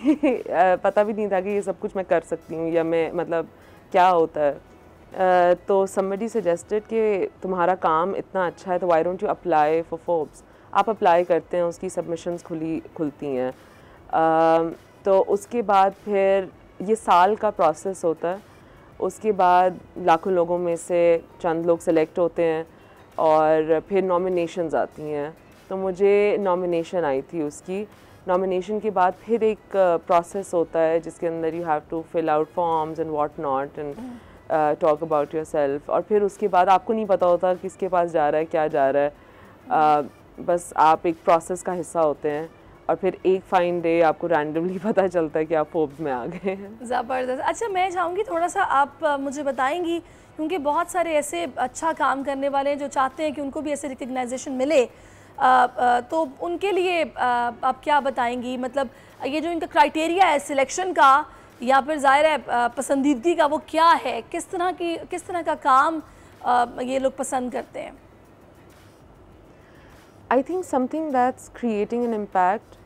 पता भी नहीं था कि ये सब कुछ मैं कर सकती हूँ या मैं मतलब क्या होता है। तो somebody suggested कि तुम्हारा काम इतना अच्छा है तो why don't you apply for Forbes। आप अप्लाई करते हैं, उसकी सबमिशंस खुलती हैं। तो उसके बाद फिर ये साल का प्रोसेस होता है, उसके बाद लाखों लोगों में से चंद लोग सेलेक्ट होते हैं और फिर नॉमिनेशंस आती हैं। तो मुझे नॉमिनेशन आई थी, उसकी नॉमिनेशन के बाद फिर एक प्रोसेस होता है जिसके अंदर you have to fill out forms and what not and talk about yourself, और फिर उसके बाद आपको नहीं पता होता किसके पास जा रहा है, क्या जा रहा है, बस आप एक प्रोसेस का हिस्सा होते हैं और फिर एक फाइन डे आपको रैंडमली पता चलता है कि आप फोर्ब्स में आ गए हैं। ज़बरदस्त। अच्छा मैं चाहूँगी थोड़ा सा आप मुझे बताएंगी, क्योंकि बहुत सारे ऐसे अच्छा काम करने वाले हैं जो चाहते हैं कि उनको भी ऐसे रिकग्नाइजेशन मिले, तो उनके लिए आप क्या बताएंगी? मतलब ये जो इनका क्राइटेरिया है सिलेक्शन का या फिर ज़ाहिर है पसंदीदगी का, वो क्या है? किस तरह का काम ये लोग पसंद करते हैं? I think something that's creating an impact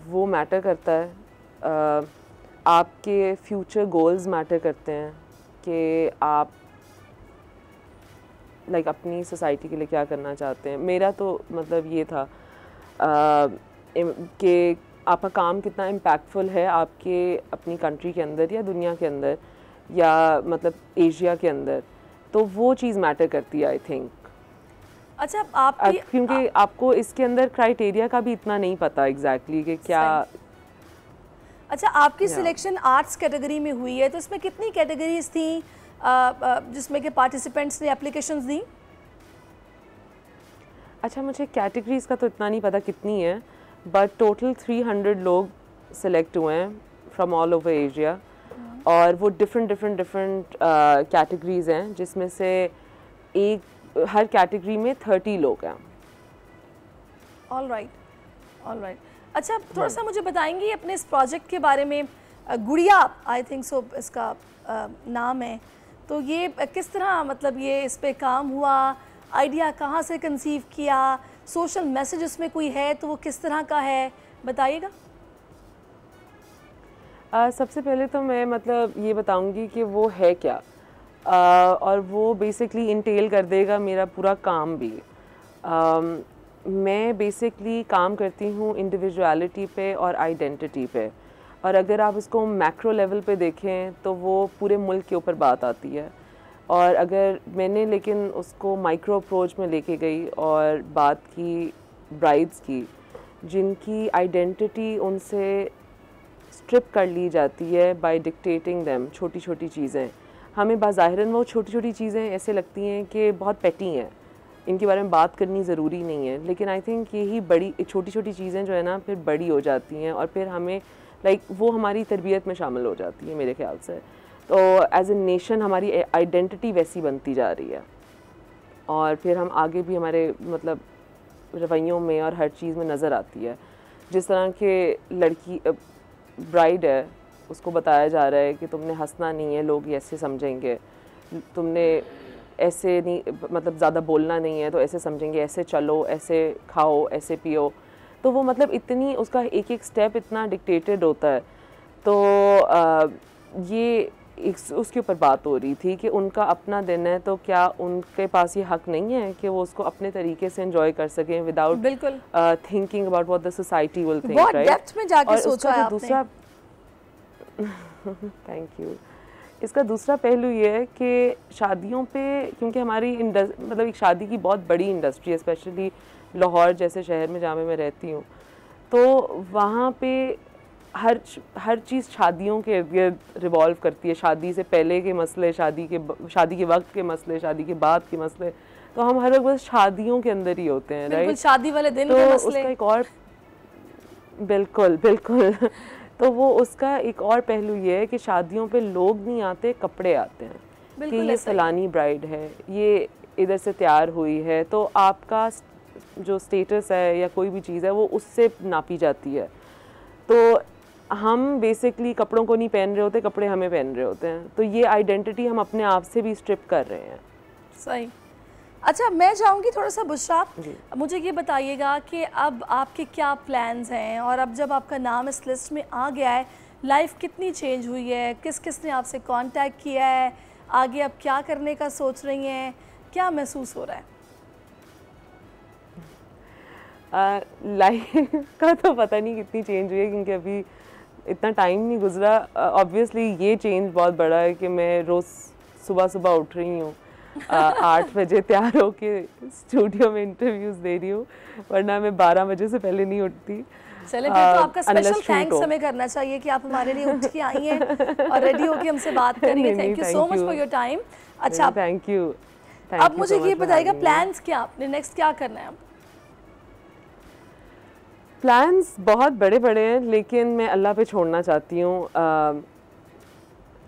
वो मैटर करता है। आपके फ्यूचर गोल्स मैटर करते हैं कि आप अपनी सोसाइटी के लिए क्या करना चाहते हैं। मेरा तो मतलब ये था कि आपका काम कितना इम्पैक्टफुल है आपके अपनी कंट्री के अंदर या दुनिया के अंदर या मतलब एशिया के अंदर, तो वो चीज़ मैटर करती है आई थिंक। अच्छा क्योंकि आपको इसके अंदर क्राइटेरिया का भी इतना नहीं पता एग्जैक्टली कि क्या। अच्छा आपकी सिलेक्शन आर्ट्स कैटेगरी में हुई है, तो इसमें कितनी कैटेगरीज थी जिसमें के पार्टिसिपेंट्स ने एप्लीकेशंस दी? अच्छा मुझे कैटेगरीज का तो इतना नहीं पता कितनी है, बट टोटल 300 लोग सिलेक्ट हुए हैं फ्रॉम ऑल ओवर एशिया, और वो डिफरेंट कैटेगरीज हैं, जिसमें से हर कैटेगरी में 30 लोग हैं। All right. अच्छा थोड़ा सा मुझे बताएंगी अपने इस प्रोजेक्ट के बारे में। गुड़िया आई थिंक सो इसका नाम है, तो ये किस तरह मतलब ये इस पे काम हुआ, आइडिया कहाँ से कंसीव किया, सोशल मैसेज उसमें कोई है तो वो किस तरह का है, बताइएगा। सबसे पहले तो मैं मतलब ये बताऊंगी कि वो है क्या, और वो बेसिकली इंटेल कर देगा मेरा पूरा काम भी। मैं बेसिकली काम करती हूँ इंडिविजुअलिटी पे और आइडेंटिटी पे, और अगर आप इसको मैक्रो लेवल पे देखें तो वो पूरे मुल्क के ऊपर बात आती है। और अगर मैंने लेकिन उसको माइक्रो अप्रोच में लेके गई और बात की ब्राइड्स की जिनकी आइडेंटिटी उनसे स्ट्रिप कर ली जाती है बाय डिक्टेटिंग देम, छोटी छोटी चीज़ें। हमें बाज़ाहिरन वो छोटी छोटी चीज़ें ऐसे लगती हैं कि बहुत पेटी हैं, इनके बारे में बात करनी ज़रूरी नहीं है, लेकिन आई थिंक यही बड़ी छोटी छोटी चीज़ें जो है ना फिर बड़ी हो जाती हैं और फिर हमें वो हमारी तरबियत में शामिल हो जाती है मेरे ख्याल से। तो एज ए नेशन हमारी आइडेंटिटी वैसी बनती जा रही है, और फिर हम आगे भी हमारे मतलब रवैयों में और हर चीज़ में नज़र आती है। जिस तरह के लड़की ब्राइड है उसको बताया जा रहा है कि तुमने हंसना नहीं है, लोग ऐसे समझेंगे, तुमने ऐसे नहीं मतलब ज़्यादा बोलना नहीं है तो ऐसे समझेंगे, ऐसे चलो, ऐसे खाओ, ऐसे पियो। तो वो मतलब इतनी उसका एक एक स्टेप इतना डिक्टेटेड होता है। तो ये उसके ऊपर बात हो रही थी कि उनका अपना दिन है, तो क्या उनके पास ये हक नहीं है कि वो उसको अपने तरीके से एंजॉय कर सकें without thinking about what the society will think, right? Depth में जाके सोचा है आपने। दूसरा थैंक यू इसका दूसरा पहलू ये है कि शादियों पे, क्योंकि हमारी मतलब एक शादी की बहुत बड़ी इंडस्ट्री है, स्पेशली लाहौर जैसे शहर में जहाँ मैं रहती हूँ, तो वहाँ पे हर चीज़ शादियों के इर्द गिर्द रिवॉल्व करती है। शादी से पहले के मसले, शादी के वक्त के मसले, शादी के बाद के मसले, तो हम हर वक्त बस शादियों के अंदर ही होते हैं, राइट? शादी वाले दिन तो के मसले। उसका एक और बिल्कुल तो वो उसका एक और पहलू ये है कि शादियों पे लोग नहीं आते, कपड़े आते हैं कि ये फलानी ब्राइड है, ये इधर से तैयार हुई है, तो आपका जो स्टेटस है या कोई भी चीज़ है वो उससे नापी जाती है। तो हम बेसिकली कपड़ों को नहीं पहन रहे होते, कपड़े हमें पहन रहे होते हैं, तो ये आइडेंटिटी हम अपने आप से भी स्ट्रिप कर रहे हैं। सही। अच्छा, मैं चाहूँगी थोड़ा सा बुशरा, मुझे ये बताइएगा कि अब आपके क्या प्लान्स हैं, और अब जब आपका नाम इस लिस्ट में आ गया है, लाइफ कितनी चेंज हुई है, किस किस ने आपसे कांटेक्ट किया है, आगे अब क्या करने का सोच रही हैं, क्या महसूस हो रहा है? लाइफ का तो पता नहीं कितनी चेंज हुई है, क्योंकि अभी इतना टाइम नहीं गुजरा। ऑब्वियसली ये चेंज बहुत बड़ा है कि मैं रोज़ सुबह उठ रही हूँ 8 बजे तैयार होके स्टूडियो में इंटरव्यूज़ दे रही हूँ, वरना मैं 12 बजे से पहले नहीं उठती। चले, फिर तो आपका स्पेशल थैंक्स हमें करना चाहिए कि आप हमारे लिए उठ के आई हैं और रेडी होके हमसे बात कर रही हैं। Thank you so much for your time. अच्छा, थैंक यू। अब मुझे ये बताइएगा, प्लान्स क्या आपने, नेक्स्ट क्या करना है अब? प्लान्स बहुत बड़े हैं, लेकिन मैं अल्लाह पे छोड़ना चाहती हूँ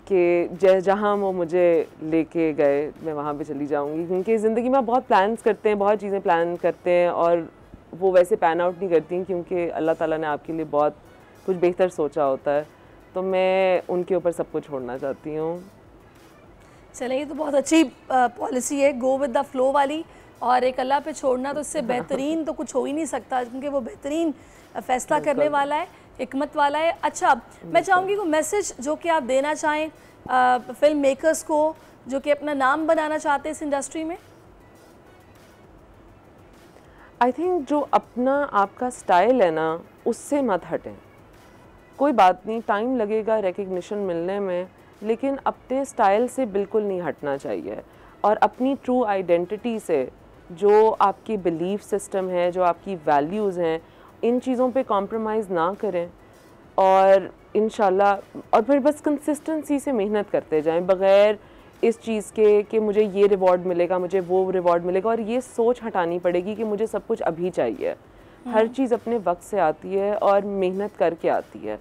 कि जहाँ वो मुझे लेके गए मैं वहाँ पे चली जाऊँगी, क्योंकि ज़िंदगी में बहुत प्लान्स करते हैं, बहुत चीज़ें प्लान करते हैं और वो वैसे पैन आउट नहीं करती, क्योंकि अल्लाह ताला ने आपके लिए बहुत कुछ बेहतर सोचा होता है, तो मैं उनके ऊपर सब कुछ छोड़ना चाहती हूँ। चलिए, ये तो बहुत अच्छी पॉलिसी है, गो विद द फ्लो वाली, और एक अल्लाह पे छोड़ना, तो इससे बेहतरीन तो कुछ हो ही नहीं सकता, क्योंकि वो बेहतरीन फैसला करने वाला है, हिकमत वाला है। अच्छा, मैं चाहूँगी वो मैसेज जो कि आप देना चाहें फिल्म मेकर्स को, जो कि अपना नाम बनाना चाहते हैं इस इंडस्ट्री में। आई थिंक जो अपना आपका स्टाइल है ना, उससे मत हटें। कोई बात नहीं, टाइम लगेगा रिकग्निशन मिलने में, लेकिन अपने स्टाइल से बिल्कुल नहीं हटना चाहिए, और अपनी ट्रू आइडेंटिटी से, जो आपकी बिलीफ सिस्टम है, जो आपकी वैल्यूज़ हैं, इन चीज़ों पे कॉम्प्रोमाइज़ ना करें, और इंशाल्लाह, और फिर बस कंसिस्टेंसी से मेहनत करते जाएं, बग़ैर इस चीज़ के कि मुझे ये रिवॉर्ड मिलेगा, मुझे वो रिवॉर्ड मिलेगा, और ये सोच हटानी पड़ेगी कि मुझे सब कुछ अभी चाहिए। हर चीज़ अपने वक्त से आती है और मेहनत करके आती है।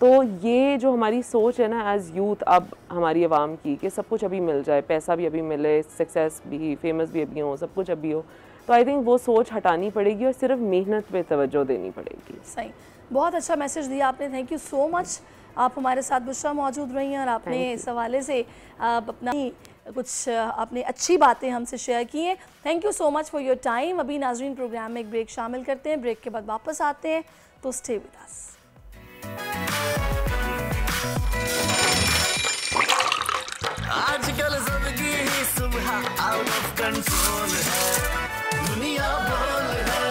तो ये जो हमारी सोच है ना एज़ यूथ, अब हमारी आवाम की, कि सब कुछ अभी मिल जाए, पैसा भी अभी मिले, सक्सेस भी, फेमस भी अभी हो, सब कुछ अभी हो, तो आई थिंक वो सोच हटानी पड़ेगी और सिर्फ मेहनत पे तवज्जो देनी पड़ेगी। सही, बहुत अच्छा मैसेज दिया आपने, थैंक यू सो मच। आप हमारे साथ बुशरा मौजूद रही हैं और आपने इस हवाले से अपना कुछ आपने अच्छी बातें हमसे शेयर की हैं। Thank you so much for your time. अभी नाजरीन प्रोग्राम में एक ब्रेक शामिल करते हैं, ब्रेक के बाद वापस आते हैं, तो स्टे विद अस। आजकल जिंदगी ही सुबह आउट ऑफ कंट्रोल है, दुनिया बोल है,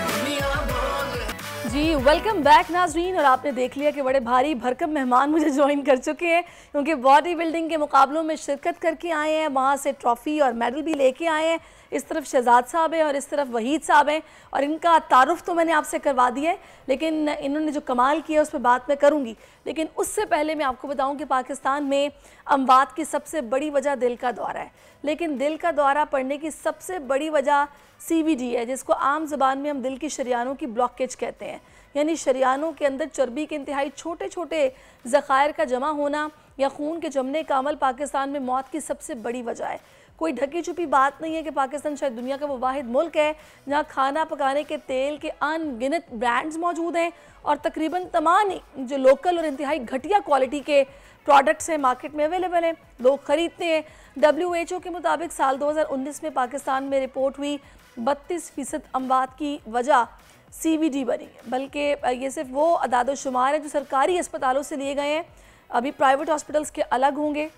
दुनिया बोल है। जी, वेलकम बैक नाजरीन, और आपने देख लिया कि बड़े भारी भरकम मेहमान मुझे ज्वाइन कर चुके हैं, क्योंकि बॉडी बिल्डिंग के मुकाबलों में शिरकत करके आए हैं, वहाँ से ट्रॉफ़ी और मेडल भी लेके आए हैं। इस तरफ शहजाद साहब हैं और इस तरफ वहीद साहब हैं, और इनका तारुफ तो मैंने आपसे करवा दिया है, लेकिन इन्होंने जो कमाल किया उस पर बात मैं करूँगी। लेकिन उससे पहले मैं आपको बताऊँ कि पाकिस्तान में अमवात की सबसे बड़ी वजह दिल का दौरा है, लेकिन दिल का दौरा पड़ने की सबसे बड़ी वजह CVD है, जिसको आम ज़बान में हम दिल की शरियानों की ब्लॉकेज कहते हैं, यानी शरियानों के अंदर चर्बी के इंतहाई छोटे छोटे ज़खायर का जमा होना या खून के जमने का अमल पाकिस्तान में मौत की सबसे बड़ी वजह है। कोई ढकी छुपी बात नहीं है कि पाकिस्तान शायद दुनिया का वो वाहिद मुल्क है जहाँ खाना पकाने के तेल के अनगिनत ब्रांड्स मौजूद हैं, और तकरीबन तमाम जो लोकल और इंतहाई घटिया क्वालिटी के प्रोडक्ट्स हैं मार्केट में अवेलेबल हैं, लोग ख़रीदते हैं। WHO के मुताबिक साल 2019 में पाकिस्तान में रिपोर्ट हुई 32% अमवात की वजह CVD बनी है, बल्कि ये सिर्फ वो अदाद शुमार है जो सरकारी अस्पतालों से लिए गए हैं, अभी प्राइवेट हॉस्पिटल्स के अलग होंगे।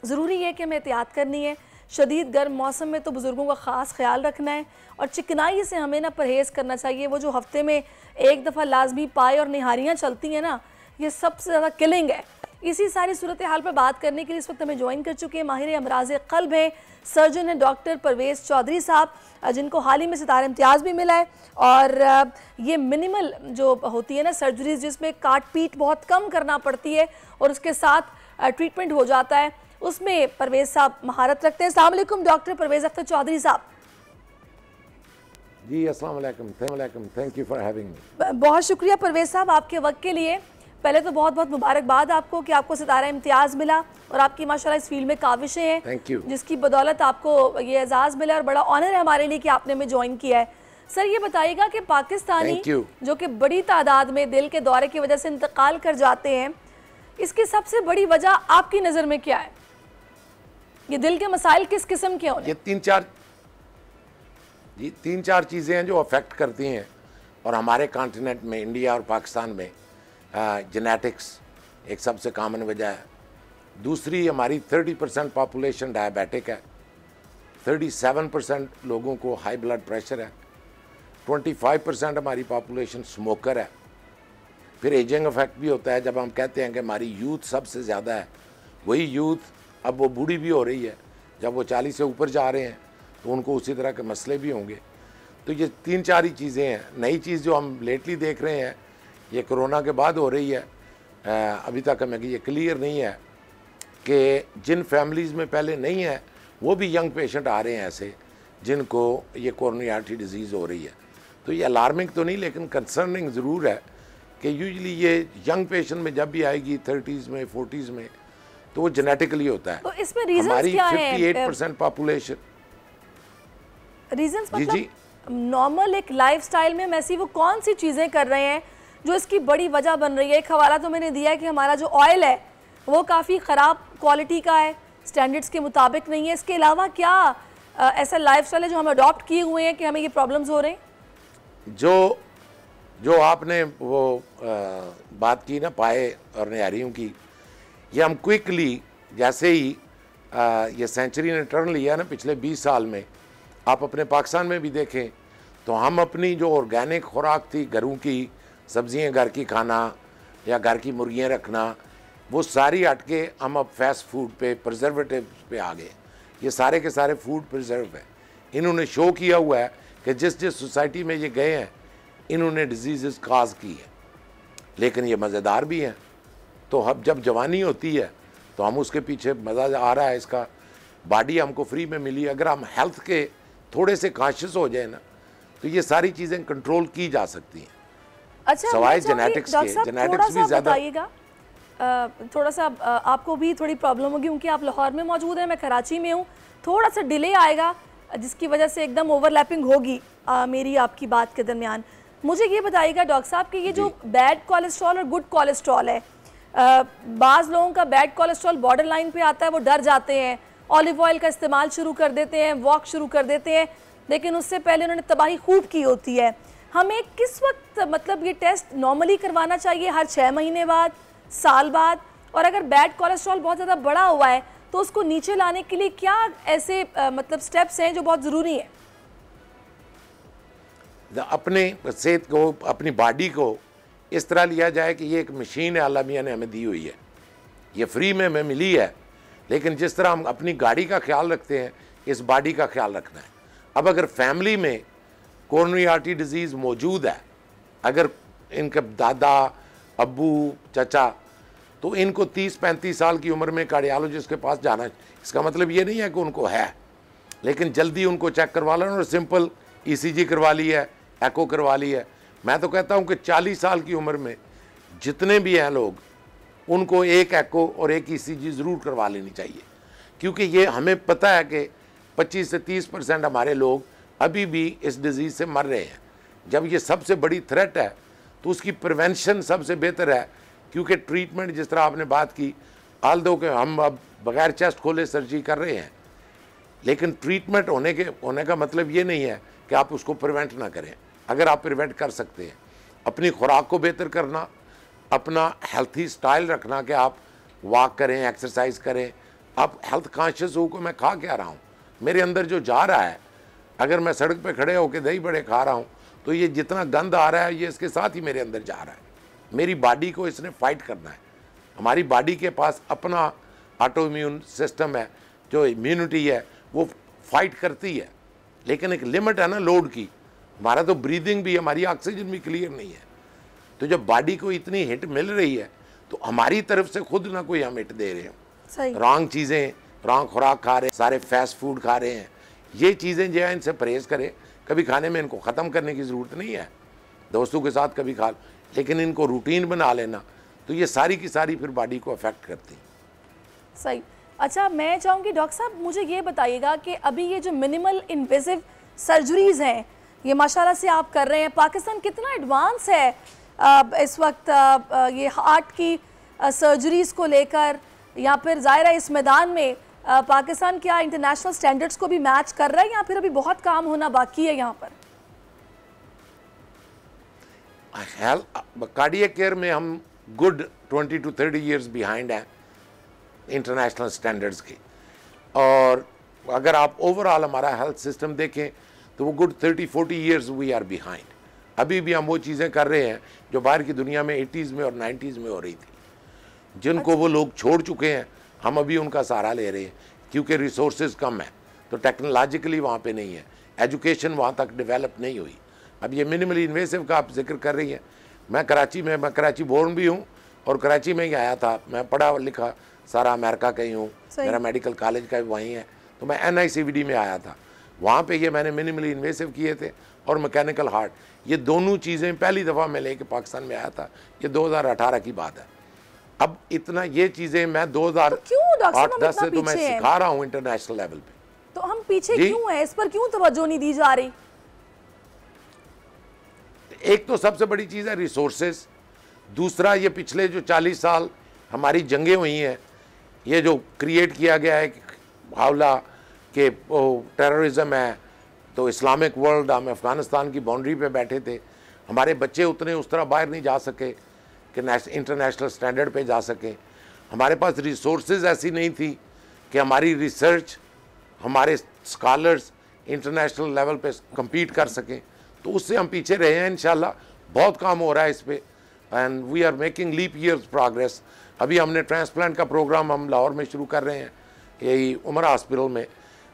ज़रूरी है कि हमें एहतियात करनी है, शदीद गर्म मौसम में तो बुज़ुर्गों का ख़ास ख्याल रखना है, और चिकनाई से हमें ना परहेज़ करना चाहिए। वो जो हफ्ते में एक दफ़ा लाजमी पाए और निहारियाँ चलती हैं ना, ये सबसे ज़्यादा किलिंग है। इसी सारी सूरत हाल पर बात करने के लिए इस वक्त हमें ज्वाइन कर चुके हैं माहिर अमराज क़ल्ब हैं, सर्जन हैं डॉक्टर परवेज़ चौधरी साहब, जिनको हाल ही में सितारा इम्तियाज़ भी मिला है। और ये मिनिमल जो होती है ना सर्जरीज, जिसमें काट पीट बहुत कम करना पड़ती है और उसके साथ ट्रीटमेंट हो जाता है, उसमें परवेज़ साहब महारत रखते हैं। अस्सलाम वालेकुम डॉक्टर परवेज़ अख्तर चौधरी साहब। जी अस्सलाम वालेकुम, thank you for having me. बहुत शुक्रिया परवेज़ साहब आपके वक्त के लिए। पहले तो बहुत बहुत मुबारकबाद आपको कि आपको सितारा इम्तियाज़ मिला और आपकी माशाल्लाह इस फील्ड में काविशें हैं, थैंक यू, जिसकी बदौलत आपको ये एजाज़ मिला और बड़ा ऑनर है हमारे लिए कि आपने हमें ज्वाइन किया है। सर ये बताइएगा कि पाकिस्तानी जो कि बड़ी तादाद में दिल के दौरे की वजह से इंतकाल कर जाते हैं, इसकी सबसे बड़ी वजह आपकी नज़र में क्या है? ये दिल के मसाइल किस किस्म के होने? ये तीन चार चीज़ें हैं जो अफेक्ट करती हैं और हमारे कॉन्टिनेंट में, इंडिया और पाकिस्तान में जेनेटिक्स एक सबसे कॉमन वजह है। दूसरी, हमारी 30% पॉपुलेशन डायबिटिक है, 37% लोगों को हाई ब्लड प्रेशर है, 25% हमारी पॉपुलेशन स्मोकर है। फिर एजिंग इफेक्ट भी होता है। जब हम कहते हैं कि हमारी यूथ सबसे ज़्यादा है, वही यूथ अब वो बूढ़ी भी हो रही है। जब वो 40 से ऊपर जा रहे हैं तो उनको उसी तरह के मसले भी होंगे। तो ये तीन चार ही चीज़ें हैं। नई चीज़ जो हम लेटली देख रहे हैं, ये कोरोना के बाद हो रही है, अभी तक हमें ये क्लियर नहीं है कि जिन फैमिलीज़ में पहले नहीं है वो भी यंग पेशेंट आ रहे हैं ऐसे जिनको ये कोरोनरी आर्टरी डिजीज़ हो रही है। तो ये अलार्मिंग तो नहीं, लेकिन कंसर्निंग ज़रूर है कि यूजली ये यंग पेशेंट में जब भी आएगी 30s में 40s में, तो वो जेनेटिकली होता है। तो इसमें रीजंस हमारी क्या 58% पॉपुलेशन रीजंस मतलब नॉर्मल एक लाइफस्टाइल में हम ऐसी वो कौन सी चीज़ें कर रहे हैं जो इसकी बड़ी वजह बन रही है? एक हवाला तो मैंने दिया है कि हमारा जो ऑयल है वो काफ़ी ख़राब क्वालिटी का है, स्टैंडर्ड्स के मुताबिक नहीं है। इसके अलावा क्या ऐसा लाइफस्टाइल है जो हम अडॉप्ट किए हुए हैं कि हमें ये प्रॉब्लम्स हो रहे हैं? जो आपने वो बात की ना पाए और न्यारियों की, ये हम क्विकली जैसे ही ये सेंचुरी ने टर्न लिया ना पिछले 20 साल में, आप अपने पाकिस्तान में भी देखें तो हम अपनी जो ऑर्गेनिक खुराक थी, घरों की सब्जियां घर की खाना या घर की मुर्गियां रखना, वो सारी हट के हम अब फास्ट फूड पे, प्रिजर्वेटिव्स पे आ गए। ये सारे के सारे फूड प्रिजर्व है। इन्होंने शो किया हुआ है कि जिस जिस सोसाइटी में ये गए हैं इन्होंने डिजीज़ काज की है, लेकिन ये मज़ेदार भी हैं। तो अब जब जवानी होती है तो हम उसके पीछे मज़ा आ रहा है, इसका बॉडी हमको फ्री में मिली। अगर हम हेल्थ के थोड़े से कॉन्शियस हो जाए ना तो ये सारी चीज़ें कंट्रोल की जा सकती हैं। अच्छा, सवाए जेनेटिक्स के, जेनेटिक्स भी ज़्यादा। थोड़ा सा आपको भी थोड़ी प्रॉब्लम होगी क्योंकि आप लाहौर में मौजूद हैं, मैं कराची में हूँ, थोड़ा सा डिले आएगा जिसकी वजह से एकदम ओवरलैपिंग होगी मेरी आपकी बात के दरमियान। मुझे ये बताइएगा डॉक्टर साहब कि ये जो बैड कोलेस्ट्रॉल और गुड कोलेस्ट्रॉल है, बाज़ लोगों का बैड कोलेस्ट्रॉल बॉर्डर लाइन पे आता है, वो डर जाते हैं, ऑलिव ऑयल का इस्तेमाल शुरू कर देते हैं, वॉक शुरू कर देते हैं, लेकिन उससे पहले उन्होंने तबाही खूब की होती है। हमें किस वक्त मतलब ये टेस्ट नॉर्मली करवाना चाहिए? हर 6 महीने बाद, साल बाद? और अगर बैड कोलेस्ट्रॉल बहुत ज़्यादा बड़ा हुआ है तो उसको नीचे लाने के लिए क्या ऐसे मतलब स्टेप्स हैं जो बहुत ज़रूरी हैं? अपने सेहत को, अपनी बॉडी को इस तरह लिया जाए कि ये एक मशीन है, अल्लाह मियाँ ने हमें दी हुई है, ये फ्री में हमें मिली है। लेकिन जिस तरह हम अपनी गाड़ी का ख्याल रखते हैं, इस बॉडी का ख्याल रखना है। अब अगर फैमिली में कोरोनरी आर्टरी डिजीज़ मौजूद है, अगर इनके दादा, अब्बू, चचा, तो इनको 30-35 साल की उम्र में कार्डियोलॉजिस्ट के पास जाना है। इसका मतलब ये नहीं है कि उनको है, लेकिन जल्दी उनको चेक करवा लेना और सिंपल ECG करवा ली है, एको करवा ली है। मैं तो कहता हूँ कि 40 साल की उम्र में जितने भी हैं लोग, उनको एक एको और एक ECG ज़रूर करवा लेनी चाहिए, क्योंकि ये हमें पता है कि 25 से 30% हमारे लोग अभी भी इस डिज़ीज़ से मर रहे हैं। जब ये सबसे बड़ी थ्रेट है तो उसकी प्रिवेंशन सबसे बेहतर है, क्योंकि ट्रीटमेंट जिस तरह आपने बात की, आल दो कि हम अब बगैर चेस्ट खोले सर्जरी कर रहे हैं, लेकिन ट्रीटमेंट होने का मतलब ये नहीं है कि आप उसको प्रिवेंट ना करें। अगर आप प्रिवेंट कर सकते हैं, अपनी खुराक को बेहतर करना, अपना हेल्थी स्टाइल रखना कि आप वॉक करें, एक्सरसाइज करें, आप हेल्थ कॉन्शियस हो कि मैं खा क्या रहा हूँ, मेरे अंदर जो जा रहा है। अगर मैं सड़क पे खड़े होकर दही बड़े खा रहा हूँ तो ये जितना गंद आ रहा है ये इसके साथ ही मेरे अंदर जा रहा है। मेरी बॉडी को इसने फाइट करना है। हमारी बॉडी के पास अपना ऑटो इम्यून सिस्टम है, जो इम्यूनिटी है वो फाइट करती है, लेकिन एक लिमिट है ना लोड की। हमारा तो ब्रीदिंग भी, हमारी ऑक्सीजन भी क्लियर नहीं है। तो जब बॉडी को इतनी हिट मिल रही है तो हमारी तरफ से खुद ना कोई हम हिट दे रहे हैं, रॉन्ग चीज़ें, रॉन्ग खुराक खा रहे हैं, सारे फास्ट फूड खा रहे हैं। ये चीज़ें जो है इनसे परहेज़ करें, कभी खाने में इनको ख़त्म करने की ज़रूरत नहीं है, दोस्तों के साथ कभी खा, लेकिन इनको रूटीन बना लेना, तो ये सारी की सारी फिर बॉडी को अफेक्ट करती है। सही। अच्छा, मैं चाहूँगी डॉक्टर साहब मुझे ये बताइएगा कि अभी ये जो मिनिमल इन्वेसिव सर्जरीज हैं ये माशाल्लाह से आप कर रहे हैं, पाकिस्तान कितना एडवांस है इस वक्त ये हार्ट की सर्जरीज को लेकर, या फिर ज़ाहिर है इस मैदान में पाकिस्तान क्या इंटरनेशनल स्टैंडर्ड्स को भी मैच कर रहा है, या फिर अभी बहुत काम होना बाकी है यहाँ पर? कार्डियक केयर में हम गुड 20 to 30 years बिहाइंड हैं इंटरनेशनल स्टैंडर्ड्स के, और अगर आप ओवरऑल हमारा हेल्थ सिस्टम देखें तो वो good 30-40 years we are behind. अभी भी हम वो चीज़ें कर रहे हैं जो बाहर की दुनिया में 80s में और 90s में हो रही थी, जिनको वो लोग छोड़ चुके हैं, हम अभी उनका सहारा ले रहे हैं, क्योंकि रिसोर्सेज कम है, तो टेक्नोलॉजिकली वहाँ पे नहीं है, एजुकेशन वहाँ तक डेवलप नहीं हुई। अब ये मिनिमली इन्वेसिव का आप जिक्र कर रही हैं, मैं कराची बोर्न भी हूँ और कराची में ही आया था, मैं पढ़ा लिखा सारा अमेरिका का ही हूँ, मेरा मेडिकल कॉलेज का भी वहीं है, तो मैं NICVD में आया था, वहाँ पे ये मैंने मिनिमली इन्वेसिव किए थे और मैकेनिकल हार्ट, ये दोनों चीज़ें पहली दफ़ा मैं लेके पाकिस्तान में आया था, ये 2018 की बात है। अब इतना ये चीज़ें मैं 2008-10 से तो मैं सिखा रहा हूँ इंटरनेशनल लेवल पे, तो हम पीछे क्यों हैं, इस पर क्यों तवज्जो नहीं दी जा रही? एक तो सबसे बड़ी चीज़ है रिसोर्सेज, दूसरा ये पिछले जो 40 साल हमारी जंगें हुई हैं, ये जो क्रिएट किया गया है हावला के टेररिज्म है, तो इस्लामिक वर्ल्ड, हम अफ़गानिस्तान की बाउंड्री पे बैठे थे, हमारे बच्चे उतने उस तरह बाहर नहीं जा सके कि इंटरनेशनल स्टैंडर्ड पे जा सकें, हमारे पास रिसोर्सेज ऐसी नहीं थी कि हमारी रिसर्च, हमारे स्कॉलर्स इंटरनेशनल लेवल पे compete कर सकें, तो उससे हम पीछे रहे हैं। इंशाल्लाह बहुत काम हो रहा है इस पे, and we are making leap years progress. अभी हमने ट्रांसप्लांट का प्रोग्राम हम लाहौर में शुरू कर रहे हैं, यही उमर हॉस्पिटल में,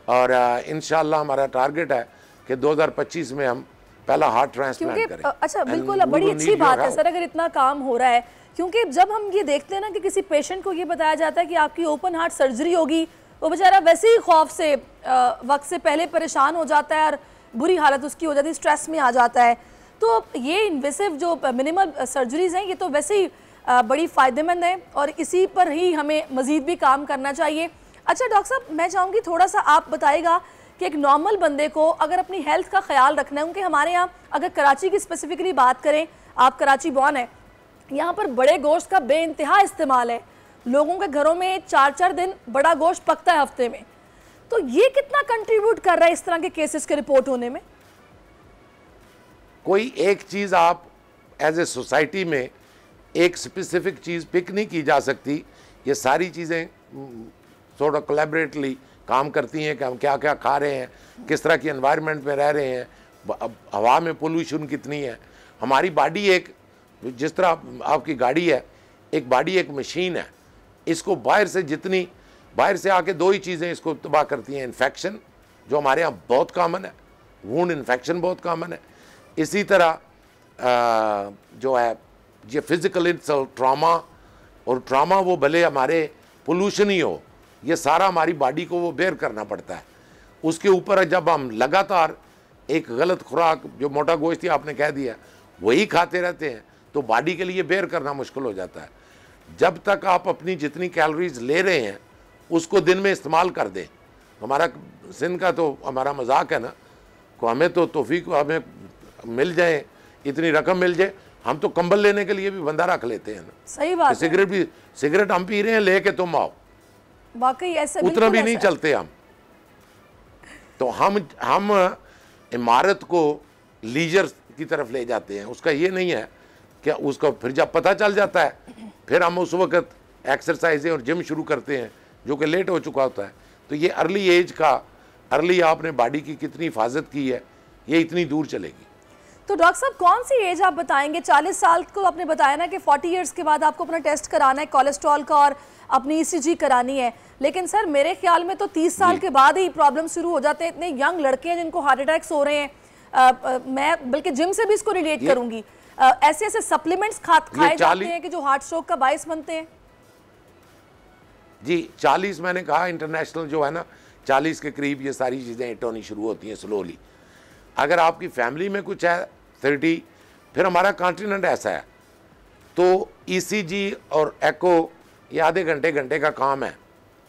और इंशाल्लाह हमारा टारगेट है कि 2025 में हम पहला हार्ट ट्रांसप्लांट करें। अच्छा, बिल्कुल, बड़ी अच्छी बात है सर अगर इतना काम हो रहा है, क्योंकि जब हम ये देखते हैं ना कि किसी पेशेंट को ये बताया जाता है कि आपकी ओपन हार्ट सर्जरी होगी, वो बेचारा वैसे ही खौफ से वक्त से पहले परेशान हो जाता है और बुरी हालत उसकी हो जाती है, स्ट्रेस में आ जाता है। तो ये इन्वेसिव जो मिनिमल सर्जरीज हैं ये तो वैसे ही बड़ी फ़ायदेमंद है और इसी पर ही हमें मज़ीद भी काम करना चाहिए। अच्छा डॉक्टर साहब, मैं चाहूँगी थोड़ा सा आप बताइएगा कि एक नॉर्मल बंदे को अगर अपनी हेल्थ का ख्याल रखना है, क्योंकि हमारे यहाँ अगर कराची की स्पेसिफिकली बात करें, आप कराची बॉर्न है, यहाँ पर बड़े गोश्त का बेइंतहा इस्तेमाल है, लोगों के घरों में 4-4 दिन बड़ा गोश्त पकता है हफ्ते में, तो ये कितना कंट्रीब्यूट कर रहा है इस तरह के केसेस के रिपोर्ट होने में? कोई एक चीज़ आप एज ए सोसाइटी में एक स्पेसिफिक चीज़ पिक नहीं की जा सकती, ये सारी चीज़ें थोड़ा कोलैबोरेटली काम करती हैं कि हम क्या क्या खा रहे हैं, किस तरह की एनवायरनमेंट में रह रहे हैं, हवा में पोल्यूशन कितनी है। हमारी बॉडी एक, जिस तरह आपकी गाड़ी है, एक बॉडी एक मशीन है, इसको बाहर से जितनी, बाहर से आके दो ही चीज़ें इसको तबाह करती हैं, इन्फेक्शन जो हमारे यहाँ बहुत कॉमन है, वुंड इन्फेक्शन बहुत कॉमन है, इसी तरह जो है ये फिज़िकल इंसल्ट, ट्रॉमा, और ट्रॉमा वो भले हमारे पोल्यूशन ही हो, ये सारा हमारी बॉडी को वो बेयर करना पड़ता है। उसके ऊपर जब हम लगातार एक गलत खुराक, जो मोटा गोश्त ही आपने कह दिया, वही खाते रहते हैं, तो बॉडी के लिए बेयर करना मुश्किल हो जाता है। जब तक आप अपनी जितनी कैलोरीज ले रहे हैं उसको दिन में इस्तेमाल कर दें। हमारा सिंध का तो हमारा मजाक है ना, को हमें तो तौफीक हमें मिल जाए, इतनी रकम मिल जाए, हम तो कंबल लेने के लिए भी बंदा रख लेते हैं ना। सही बात है। सिगरेट हम पी रहे हैं, लेके तुम आओ, वाकई ऐसे उतना भी नहीं चलते हम। तो हम इमारत को लीजर की तरफ ले जाते हैं। उसका ये नहीं है कि उसको फिर जब पता चल जाता है फिर हम उस वक्त एक्सरसाइजें और जिम शुरू करते हैं, जो कि लेट हो चुका होता है। तो ये अर्ली एज का, अर्ली आपने बॉडी की कितनी हिफाजत की है, ये इतनी दूर चलेगी। तो डॉक्टर साहब कौन सी एज आप बताएंगे? 40 साल को आपने बताया ना कि 40 इयर्स के बाद आपको अपना टेस्ट कराना है कोलेस्ट्रॉल का और अपनी ECG करानी है, लेकिन सर मेरे ख्याल में तो 30 साल के बाद ही प्रॉब्लम शुरू हो जाते हैं। इतने यंग लड़के हैं जिनको हार्ट अटैक्स हो रहे हैं। मैं बल्कि जिम से भी इसको रिलेट करूंगी। ऐसे ऐसे सप्लीमेंट्स खाए जाते हैं कि जो हार्ट स्ट्रोक का बायस बनते हैं। जी 40 मैंने कहा इंटरनेशनल जो है ना 40 के करीब ये सारी चीज़ें हिट होनी शुरू होती हैं स्लोली। अगर आपकी फैमिली में कुछ है 30, फिर हमारा कॉन्टिनेंट ऐसा है तो ECG और एको ये आधे घंटे का काम है।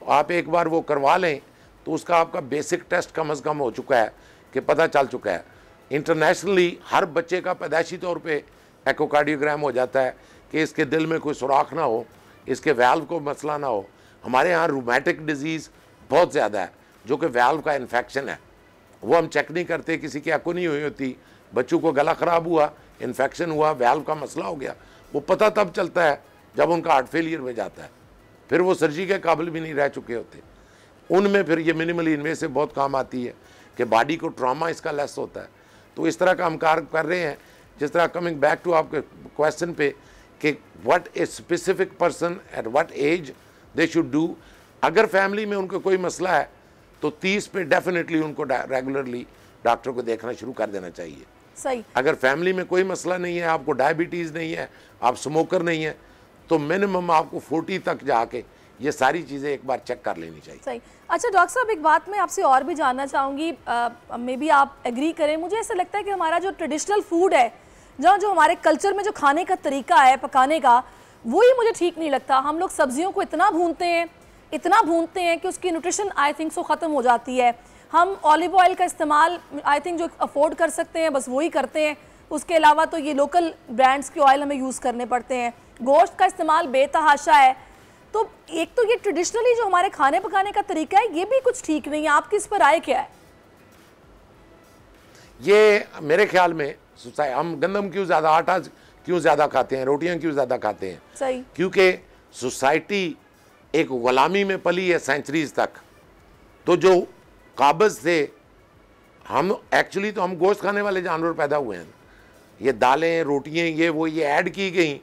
आप एक बार वो करवा लें तो उसका आपका बेसिक टेस्ट कम से कम हो चुका है कि पता चल चुका है। इंटरनेशनली हर बच्चे का पैदाइशी तौर पे एकोकार्डियोग्राम हो जाता है कि इसके दिल में कोई सुराख ना हो, इसके वैल्व को मसला ना हो। हमारे यहाँ रूमेटिक डिजीज़ बहुत ज़्यादा है जो कि वैल्व का इन्फेक्शन है, वो हम चेक नहीं करते। किसी की एको नहीं हुई होती, बच्चों को गला ख़राब हुआ, इन्फेक्शन हुआ, वैल्व का मसला हो गया, वो पता तब चलता है जब उनका हार्ट फेलियर में जाता है, फिर वो सर्जरी के काबिल भी नहीं रह चुके होते। उनमें फिर ये मिनिमली इन्वेसिव बहुत काम आती है कि बॉडी को ट्रॉमा इसका लेस होता है। तो इस तरह का हम कार्य कर रहे हैं। जिस तरह कमिंग बैक टू आपके क्वेश्चन पे कि what a specific person at what age they should do. अगर फैमिली में उनको कोई मसला है तो 30 पे डेफिनेटली उनको रेगुलरली डॉक्टर को देखना शुरू कर देना चाहिए। सही। अगर फैमिली में कोई मसला नहीं है, आपको डायबिटीज़ नहीं है, आप स्मोकर नहीं है, तो मिनिमम आपको 40 तक जाके ये सारी चीज़ें एक बार चेक कर लेनी चाहिए। सही। अच्छा डॉक्टर साहब एक बात मैं आपसे और भी जानना चाहूँगी, मे बी आप एग्री करें, मुझे ऐसा लगता है कि हमारा जो ट्रेडिशनल फूड है, जो हमारे कल्चर में जो खाने का तरीका है पकाने का, वही मुझे ठीक नहीं लगता। हम लोग सब्जियों को इतना भूनते हैं कि उसकी न्यूट्रिशन आई थिंक सो ख़त्म हो जाती है। हम ऑलिव ऑयल का इस्तेमाल आई थिंक जो अफोर्ड कर सकते हैं बस वही करते हैं, उसके अलावा तो ये लोकल ब्रांड्स के ऑयल हमें यूज़ करने पड़ते हैं। गोश्त का इस्तेमाल बेतहाशा है। तो एक तो ये ट्रेडिशनली जो हमारे खाने पकाने का तरीका है ये भी कुछ ठीक नहीं है। आपकी इस पर राय क्या है? ये मेरे ख्याल में हम गंदम क्यों ज़्यादा, आटा क्यों ज़्यादा खाते हैं, रोटियां क्यों ज़्यादा खाते हैं? सही। क्योंकि सोसाइटी एक गुलामी में पली है सेंचुरीज तक। तो जो काबज थे, हम एक्चुअली तो हम गोश्त खाने वाले जानवर पैदा हुए हैं। ये दालें रोटियां ये ऐड की गई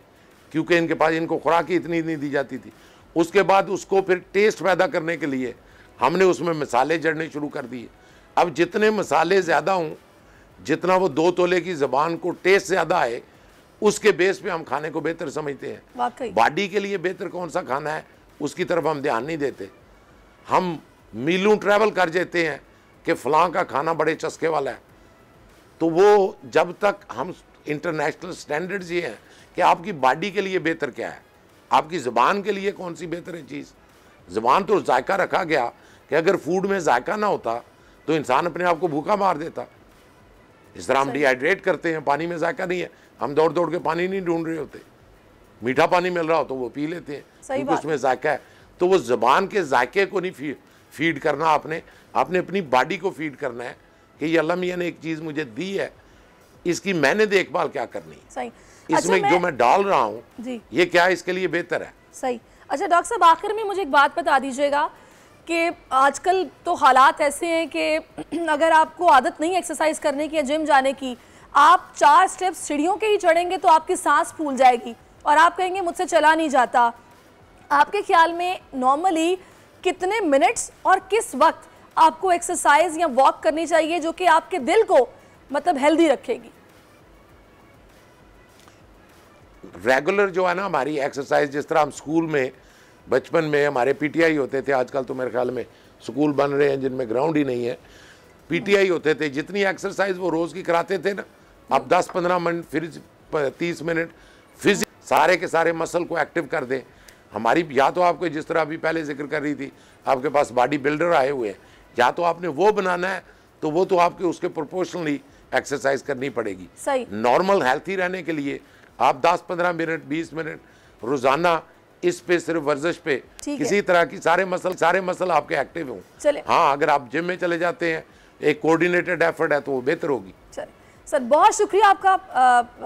क्योंकि इनके पास इनको खुराक इतनी नहीं दी जाती थी। उसके बाद उसको फिर टेस्ट पैदा करने के लिए हमने उसमें मसाले जड़ने शुरू कर दिए। अब जितने मसाले ज़्यादा हों, जितना वो 2 तोले की ज़बान को टेस्ट ज़्यादा आए, उसके बेस पे हम खाने को बेहतर समझते हैं। बॉडी के लिए बेहतर कौन सा खाना है उसकी तरफ हम ध्यान नहीं देते। हम मीलों ट्रैवल कर जाते हैं कि फ़लाँ का खाना बड़े चस्के वाला है। तो वो जब तक हम इंटरनेशनल स्टैंडर्ड्स ये हैं कि आपकी बॉडी के लिए बेहतर क्या है, आपकी ज़बान के लिए कौन सी बेहतर है चीज़। ज़बान तो जायका रखा गया कि अगर फूड में जायका ना होता तो इंसान अपने आप को भूखा मार देता। इस तरह हम डिहाइड्रेट करते हैं, पानी में जायका नहीं है, हम दौड़ दौड़ के पानी नहीं ढूंढ रहे होते। मीठा पानी मिल रहा हो तो वो पी लेते हैं क्योंकि उसमें जायका है। तो वो ज़बान के जायके को नहीं फीड करना, आपने अपनी बॉडी को फीड करना है कि ये अल्लाह मियाँ ने एक चीज़ मुझे दी है, इसकी मैंने देखभाल क्या करनी है, इसमें जो मैं डाल रहा हूँ ये क्या इसके लिए बेहतर है। सही। अच्छा डॉक्टर साहब आखिर में मुझे एक बात बता दीजिएगा कि आजकल तो हालात ऐसे हैं कि अगर आपको आदत नहीं एक्सरसाइज करने की या जिम जाने की, आप 4 स्टेप्स सीढ़ियों के ही चढ़ेंगे तो आपकी सांस फूल जाएगी और आप कहेंगे मुझसे चला नहीं जाता। आपके ख्याल में नॉर्मली कितने मिनट्स और किस वक्त आपको एक्सरसाइज या वॉक करनी चाहिए जो कि आपके दिल को मतलब हेल्दी रखेगी? रेगुलर जो है ना हमारी एक्सरसाइज, जिस तरह हम स्कूल में बचपन में हमारे पीटीआई होते थे, आजकल तो मेरे ख्याल में स्कूल बन रहे हैं जिनमें ग्राउंड ही नहीं है, पीटीआई होते थे, जितनी एक्सरसाइज वो रोज़ की कराते थे ना, अब 10-15 मिनट फिर 30 मिनट फिजिक सारे के सारे मसल को एक्टिव कर दें। हमारी या तो आपको जिस तरह अभी पहले जिक्र कर रही थी, आपके पास बॉडी बिल्डर आए हुए हैं, या तो आपने वो बनाना है तो वो तो आपके उसके प्रोपोर्शनली एक्सरसाइज करनी पड़ेगी। नॉर्मल हेल्थी रहने के लिए आप 10-15 मिनट 20 मिनट रोजाना इस पे सिर्फ वर्जिश पे किसी तरह की सारे मसल आपके एक्टिव हों। हाँ, अगर आप जिम में चले जाते हैं, एक कोऑर्डिनेटेड एफर्ट है तो वो बेहतर होगी। सर बहुत शुक्रिया आपका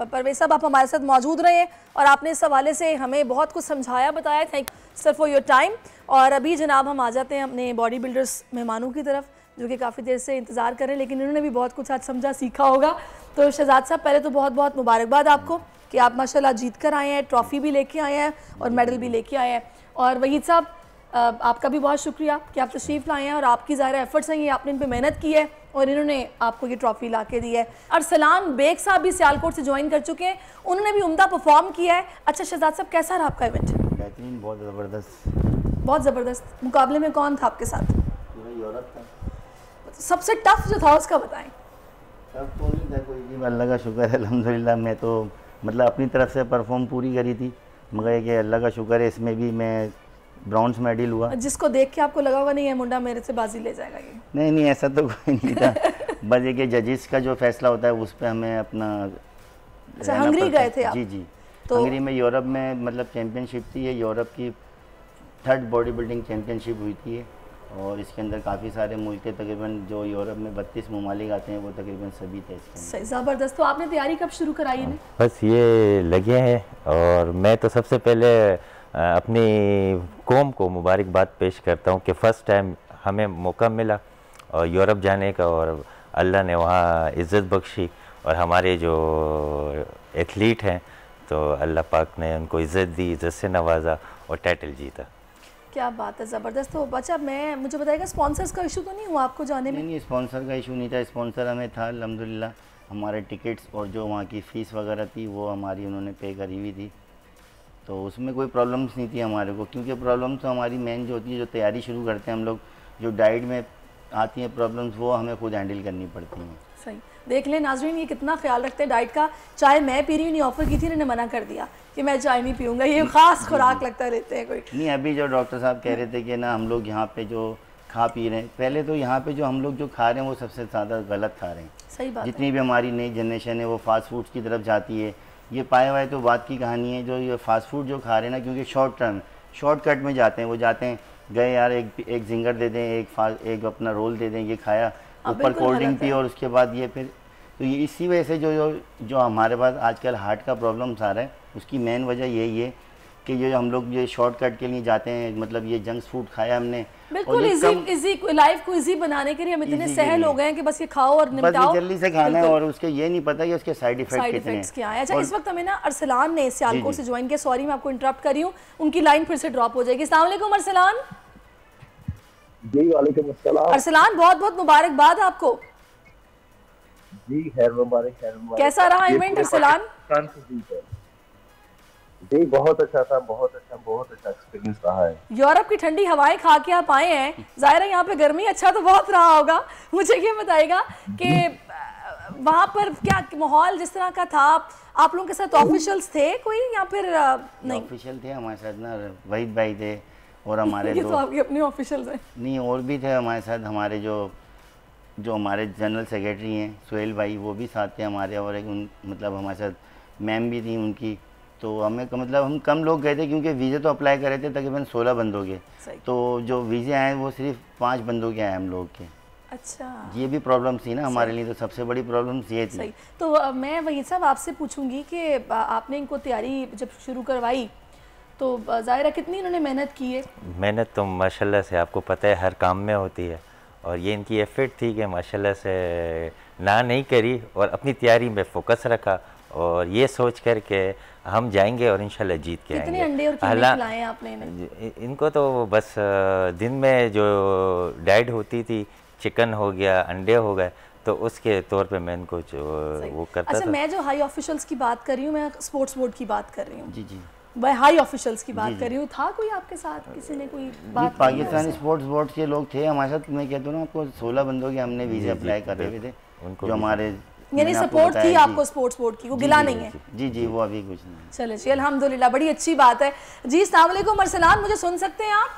परवेज साहब, आप हमारे साथ मौजूद रहे और आपने इस हवाले से हमें बहुत कुछ समझाया बताया। Thank sir for your time. और अभी जनाब हम आ जाते हैं अपने बॉडी बिल्डर्स मेहमानों की तरफ। जो कि काफ़ी देर से इंतज़ार कर रहे हैं, लेकिन इन्होंने भी बहुत कुछ आज समझा सीखा होगा। तो शहजाद साहब, पहले तो बहुत बहुत मुबारकबाद आपको कि आप माशाल्लाह जीत कर आए हैं, ट्रॉफ़ी भी लेके आए हैं और मेडल भी लेके आए हैं। और वहीद साहब, आपका भी बहुत शुक्रिया कि आप तशरीफ़ लाए हैं और आपकी ज़ाहिर एफर्ट्स हैं, ये आपने इन पर मेहनत की है और इन्होंने आपको ये ट्रॉफ़ी ला के दी है। अरसलान बेग साहब भी सियालकोट से ज्वाइन कर चुके हैं, उन्होंने भी उम्दा परफॉर्म किया है। अच्छा शहजाद साहब, कैसा रहा आपका इवेंट? बेहतरीन, बहुत ज़बरदस्त। बहुत ज़बरदस्त। मुकाबले में कौन था आपके साथ? पूरा यूरोप था। सबसे टफ जो था उसका बताएं। टफ तो नहीं था कोई भी, अल्लाह का शुक्र है अल्हम्दुलिल्लाह। मैं तो मतलब अपनी तरफ से परफॉर्म पूरी करी थी, मगर ये अल्लाह का शुक्र है इसमें भी मैं ब्रॉन्ज मेडल हुआ। जिसको देख के आपको लगा होगा नहीं ये मुंडा मेरे से बाजी ले जाएगा ये? नहीं, ऐसा तो कोई नहीं था। बस ये कि जजेस का जो फैसला होता है उस पर हमें अपना। अच्छा, हंगरी गए थे आप? जी। तो हंगरी में यूरोप में मतलब चैम्पियनशिप थी, ये यूरोप की 3rd बॉडी बिल्डिंग चैम्पियनशिप हुई थी और इसके अंदर काफ़ी सारे मुल्क थे, तकरीबन जो यूरोप में 32 ममालिक आते हैं वो तकरीबन सभी थे इसके। ज़बरदस्त। तो आपने तैयारी कब शुरू कराई है? बस ये लगे हैं और मैं तो सबसे पहले अपनी कौम को मुबारकबाद पेश करता हूँ कि फ़र्स्ट टाइम हमें मौका मिला और यूरोप जाने का और अल्लाह ने वहाँ इज़्ज़त बख्शी और हमारे जो एथलीट हैं तो अल्लाह पाक ने उनको इज़्ज़त दी, इज़्ज़त से नवाजा और टाइटल जीता। क्या बात है, ज़बरदस्त। तो बच्चा मुझे बताइएगा स्पॉन्सर्स का इशू तो नहीं हुआ आपको जाने में? नहीं, स्पॉन्सर का इशू नहीं था। स्पॉन्सर हमें था अल्हम्दुलिल्लाह। हमारे टिकट्स और जो वहाँ की फ़ीस वगैरह थी वो हमारी उन्होंने पे करी हुई थी, तो उसमें कोई प्रॉब्लम्स नहीं थी हमारे को। क्योंकि प्रॉब्लम तो हमारी मेन जो होती है, जो तैयारी शुरू करते हैं हम लोग, जो डाइट में आती हैं प्रॉब्लम्स, वो हमें खुद हैंडल करनी पड़ती हैं। सही। देख लें नाज़रीन, ये कितना ख्याल रखते हैं डाइट का। चाय मैं पी रही हूँ, नहीं ऑफ़र की थी, इन्होंने मना कर दिया कि मैं चाय नहीं पीऊँगा, ये ख़ास खुराक लगता लेते हैं कोई नहीं। अभी जो डॉक्टर साहब कह रहे थे कि ना हम लोग यहाँ पे जो खा पी रहे हैं, पहले तो यहाँ पे जो हम लोग जो खा रहे हैं वो सबसे ज़्यादा गलत खा रहे हैं। सही बात। जितनी भी हमारी नई जनरेशन है वो फास्ट फूड्स की तरफ जाती है। ये पाए हुआ है तो बात की कहानी है, जो ये फास्ट फूड जो खा रहे हैं ना, क्योंकि शॉर्टकट में जाते हैं, वो जाते हैं गए यार एक जिंगर दे दें, एक अपना रोल दे दें, ये खाया, ऊपर कोल्ड ड्रिंक पी और उसके बाद ये फिर, तो ये इसी वजह से जो हमारे पास आजकल हार्ट का प्रॉब्लम्स आ रहा है, उसकी मेन वजह यही है कि जो हम लोग ये शॉर्टकट के लिए जाते हैं, मतलब ये जंक फूड खाया हमने। बिल्कुल इजी लाइफ को इजी बनाने के लिए हम इतने सहल हो गए हैं कि बस ये खाओ और निपटाओ, बस जल्दी से खाना है और उसके ये नहीं पता कि उसके साइड इफेक्ट्स क्या है। अच्छा, इस वक्त हमें ना अरसलान ने सियालकोट से ज्वाइन किया। सॉरी मैं आपको इंटरप्ट कर रही हूँ, उनकी लाइन फिर से ड्रॉप हो जाएगी। अस्सलाम वालेकुम अरसलान। जी वालेकुम अस्सलाम। अरसलान, बहुत बहुत मुबारकबाद आपको। जी खैर मुबारक। कैसा रहा इवेंट अरसलान? जी बहुत अच्छा था, बहुत अच्छा एक्सपीरियंस रहा है। यूरोप की ठंडी हवाएं खा के आप आए हैं, जाहिर है यहाँ पे गर्मी अच्छा तो बहुत रहा होगा। मुझे ये बताइएगा कि वहाँ पर क्या माहौल जिस तरह का था, आप लोगों के साथ ऑफिशियल्स थे कोई या फिर नहीं? ऑफिशियल थे हमारे साथ ना, वहीद भाई थे और हमारे ये तो आपके अपने ऑफिशियल्स हैं। नहीं, और भी थे हमारे साथ, हमारे जो हमारे जनरल सेक्रेटरी हैं सुहेल भाई, वो भी साथ थे हमारे, और एक मतलब हमारे साथ मैम भी थी उनकी। तो हमें मतलब हम कम लोग गए थे क्योंकि वीज़े तो अप्लाई करे थे तकरीबन 16 बंदों के, तो जो वीज़े आए वो सिर्फ 5 बंदों के आए हम लोग के। अच्छा, ये भी प्रॉब्लम थी ना हमारे लिए, तो सबसे बड़ी प्रॉब्लम ये थी। सही। तो मैं वहीद साहब आपसे पूछूंगी कि आपने इनको तैयारी जब शुरू करवाई तो ज़ाहिर है कितनी इन्होंने मेहनत की है? मेहनत तो माशाल्लाह से आपको पता है हर काम में होती है, और ये इनकी एफर्ट थी कि माशाल्लाह से ना नहीं करी और अपनी तैयारी में फोकस रखा और ये सोच कर के हम जाएंगे और इंशाल्लाह जीत के आएंगे। कितने अंडे और कीमे खिलाए हैं आपने इन्हें? इनको तो बस दिन में जो डाइट होती थी, चिकन हो गया, अंडे हो गए, तो उसके तौर पे मैं इनको जो वो करता अच्छा, था। मैं जो हाई ऑफिशियल्स की बात कर रही हूँ, मैं स्पोर्ट्स बोर्ड की बात कर रही हूँ। जी जी, मैं हाई ऑफिशियल्स की बात कर रही हूँ। था कोई आपके साथ, किसी ने कोई बात? पाकिस्तानी स्पोर्ट्स बोर्ड के लोग थे हमारे साथ। मैं कहता हूँ ना आपको 16 बंदों के हमने वीज़े अप्लाई करे हुए थे, जो हमारे यानी सपोर्ट थी आपको स्पोर्ट्स बोर्ड की, वो गिला नहीं है? जी जी, वो अभी कुछ नहीं। चले जी, अल्हम्दुलिल्लाह, बड़ी अच्छी बात है जी। अस्सलाम वालेकुम अरसलान, मुझे सुन सकते हैं आप?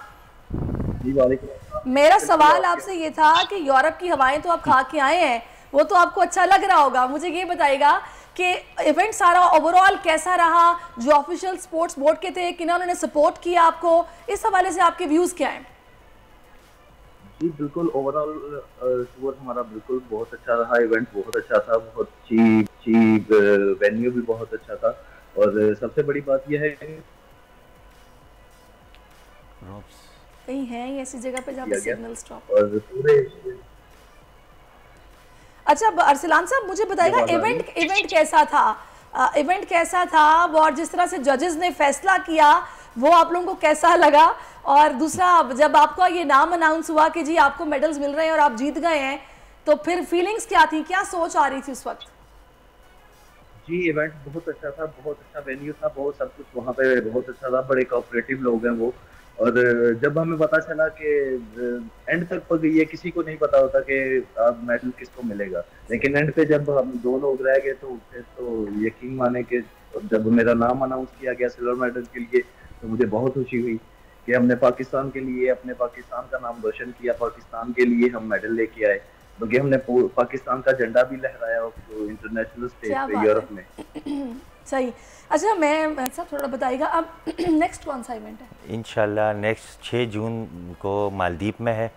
जी वालेकुम। मेरा सवाल आपसे ये था कि यूरोप की हवाएं तो आप खा के आए हैं, वो तो आपको अच्छा लग रहा होगा। मुझे ये बताइएगा कि इवेंट सारा ओवरऑल कैसा रहा? जो ऑफिशियल स्पोर्ट्स बोर्ड के थे, किन्होंने उन्होंने सपोर्ट किया आपको, इस हवाले से आपके व्यूज़ क्या हैं? जी बिल्कुल, ओवरऑल टूर हमारा बिल्कुल बहुत अच्छा रहा। इवेंट बहुत अच्छा था, बहुत अच्छी वेन्यू भी बहुत अच्छा था, और सबसे बड़ी बात यह है कि कहीं है ऐसी जगह पे जहाँ पे सिग्नल स्टॉप, और पूरे अच्छा अरसलान साहब मुझे बताइएगा इवेंट कैसा था? इवेंट कैसा था और जिस तरह से जजेस ने फैसला किया वो आप लोगों को कैसा लगा? और दूसरा, जब आपका ये नाम अनाउंस हुआ कि जी आपको मेडल्स मिल रहे हैं और आप जीत गए हैं, तो फिर फीलिंग्स क्या थी, क्या सोच आ रही थी उस वक्त? जी इवेंट बहुत अच्छा था, बहुत अच्छा वेन्यू था, बहुत सब कुछ वहाँ पे बहुत अच्छा था, बड़े कोऑपरेटिव लोग हैं वो। और जब हमें पता चला कि एंड तक पक गई है, किसी को नहीं पता होता कि अब मेडल किसको मिलेगा, लेकिन एंड पे जब हम 2 लोग रह गए तो फिर तो यकीन माने कि जब मेरा नाम अनाउंस किया गया सिल्वर मेडल के लिए, तो मुझे बहुत खुशी हुई कि हमने पाकिस्तान के लिए अपने पाकिस्तान का नाम रोशन किया, पाकिस्तान के लिए हम मेडल लेके आए, क्योंकि हमने पाकिस्तान का झंडा भी लहराया इंटरनेशनल स्टेज पे यूरोप में। सही। अच्छा मैं सब थोड़ा बताइएगा अब नेक्स्ट कौन सा इवेंट है? इंशाल्लाह नेक्स्ट 6 जून को मालदीव में है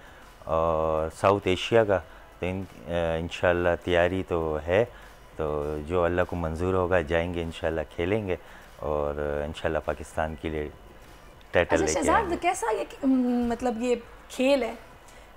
और साउथ एशिया का, तो इंशाल्लाह तैयारी तो है, तो जो अल्लाह को मंजूर होगा जाएंगे इंशाल्लाह, खेलेंगे और इंशाल्लाह पाकिस्तान के लिए टाइटल लेके आएंगे। कैसा ये मतलब ये खेल है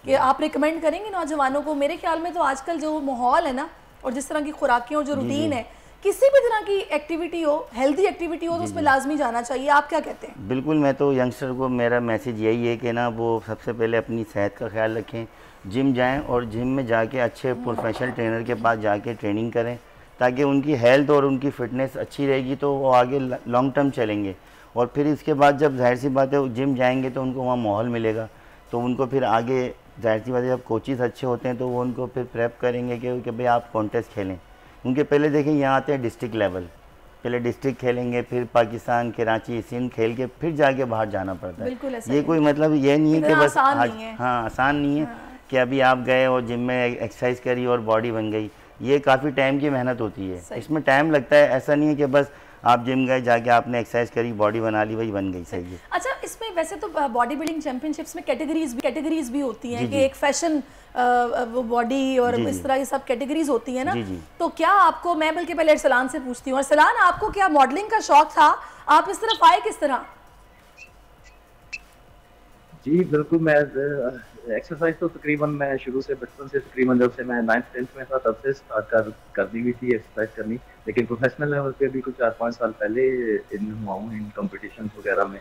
कि आप रिकमेंड करेंगे नौजवानों को? मेरे ख्याल में तो आजकल जो माहौल है ना और जिस तरह की खुराकें और जो रूटीन है, किसी भी तरह की एक्टिविटी हो, हेल्दी एक्टिविटी हो, तो उसमें लाजमी जाना चाहिए। आप क्या कहते हैं? बिल्कुल, मैं तो यंगस्टर को मेरा मैसेज यही है कि ना वो सबसे पहले अपनी सेहत का ख्याल रखें, जिम जाएं और जिम में जाके अच्छे प्रोफेशनल ट्रेनर के पास जाके ट्रेनिंग करें, ताकि उनकी हेल्थ और उनकी फ़िटनेस अच्छी रहेगी तो वो आगे लॉन्ग टर्म चलेंगे। और फिर इसके बाद जब जाहिर सी बात है जिम जाएंगे तो उनको वहाँ माहौल मिलेगा, तो उनको फिर आगे जाहिर सी बात है जब कोचेज़ अच्छे होते हैं तो वो उनको फिर प्रेप करेंगे कि भाई आप कॉन्टेस्ट खेलें। उनके पहले देखें यहाँ आते हैं डिस्ट्रिक्ट लेवल, पहले डिस्ट्रिक्ट खेलेंगे, फिर पाकिस्तान, कराची, सिंध खेल के फिर जाके बाहर जाना पड़ता है। ये कोई मतलब ये नहीं है कि बस हाँ आसान नहीं है कि अभी आप गए और जिम में एक्सरसाइज करी और बॉडी बन गई। ये काफ़ी टाइम की मेहनत होती है, इसमें टाइम लगता है। ऐसा नहीं है कि बस आप जिम गए, जाके आपने एक्सरसाइज करी, बॉडी बना ली, वही बन गई, सही है। अच्छा, इसमें वैसे तो बॉडी बिल्डिंग चैंपियनशिप्स में कैटेगरीज भी होती हैं कि एक फैशन वो बॉडी और इस तरह की सब कैटेगरीज होती है ना, तो क्या आपको, मैं बल्कि पहले अरसलान से पूछती हूँ, अरसलान आपको क्या मॉडलिंग का शौक था? आप इस तरफ आए किस तरह? जी बिल्कुल, मैं एक्सरसाइज तो तकरीबन मैं शुरू से बचपन से तकरीबन जब से मैं 9th 10th में था तब से स्टार्ट कर दी हुई थी एक्सरसाइज करनी, लेकिन प्रोफेशनल लेवल पे भी कुछ 4-5 साल पहले हुआ हूँ इन कॉम्पिटिशन वगैरह में।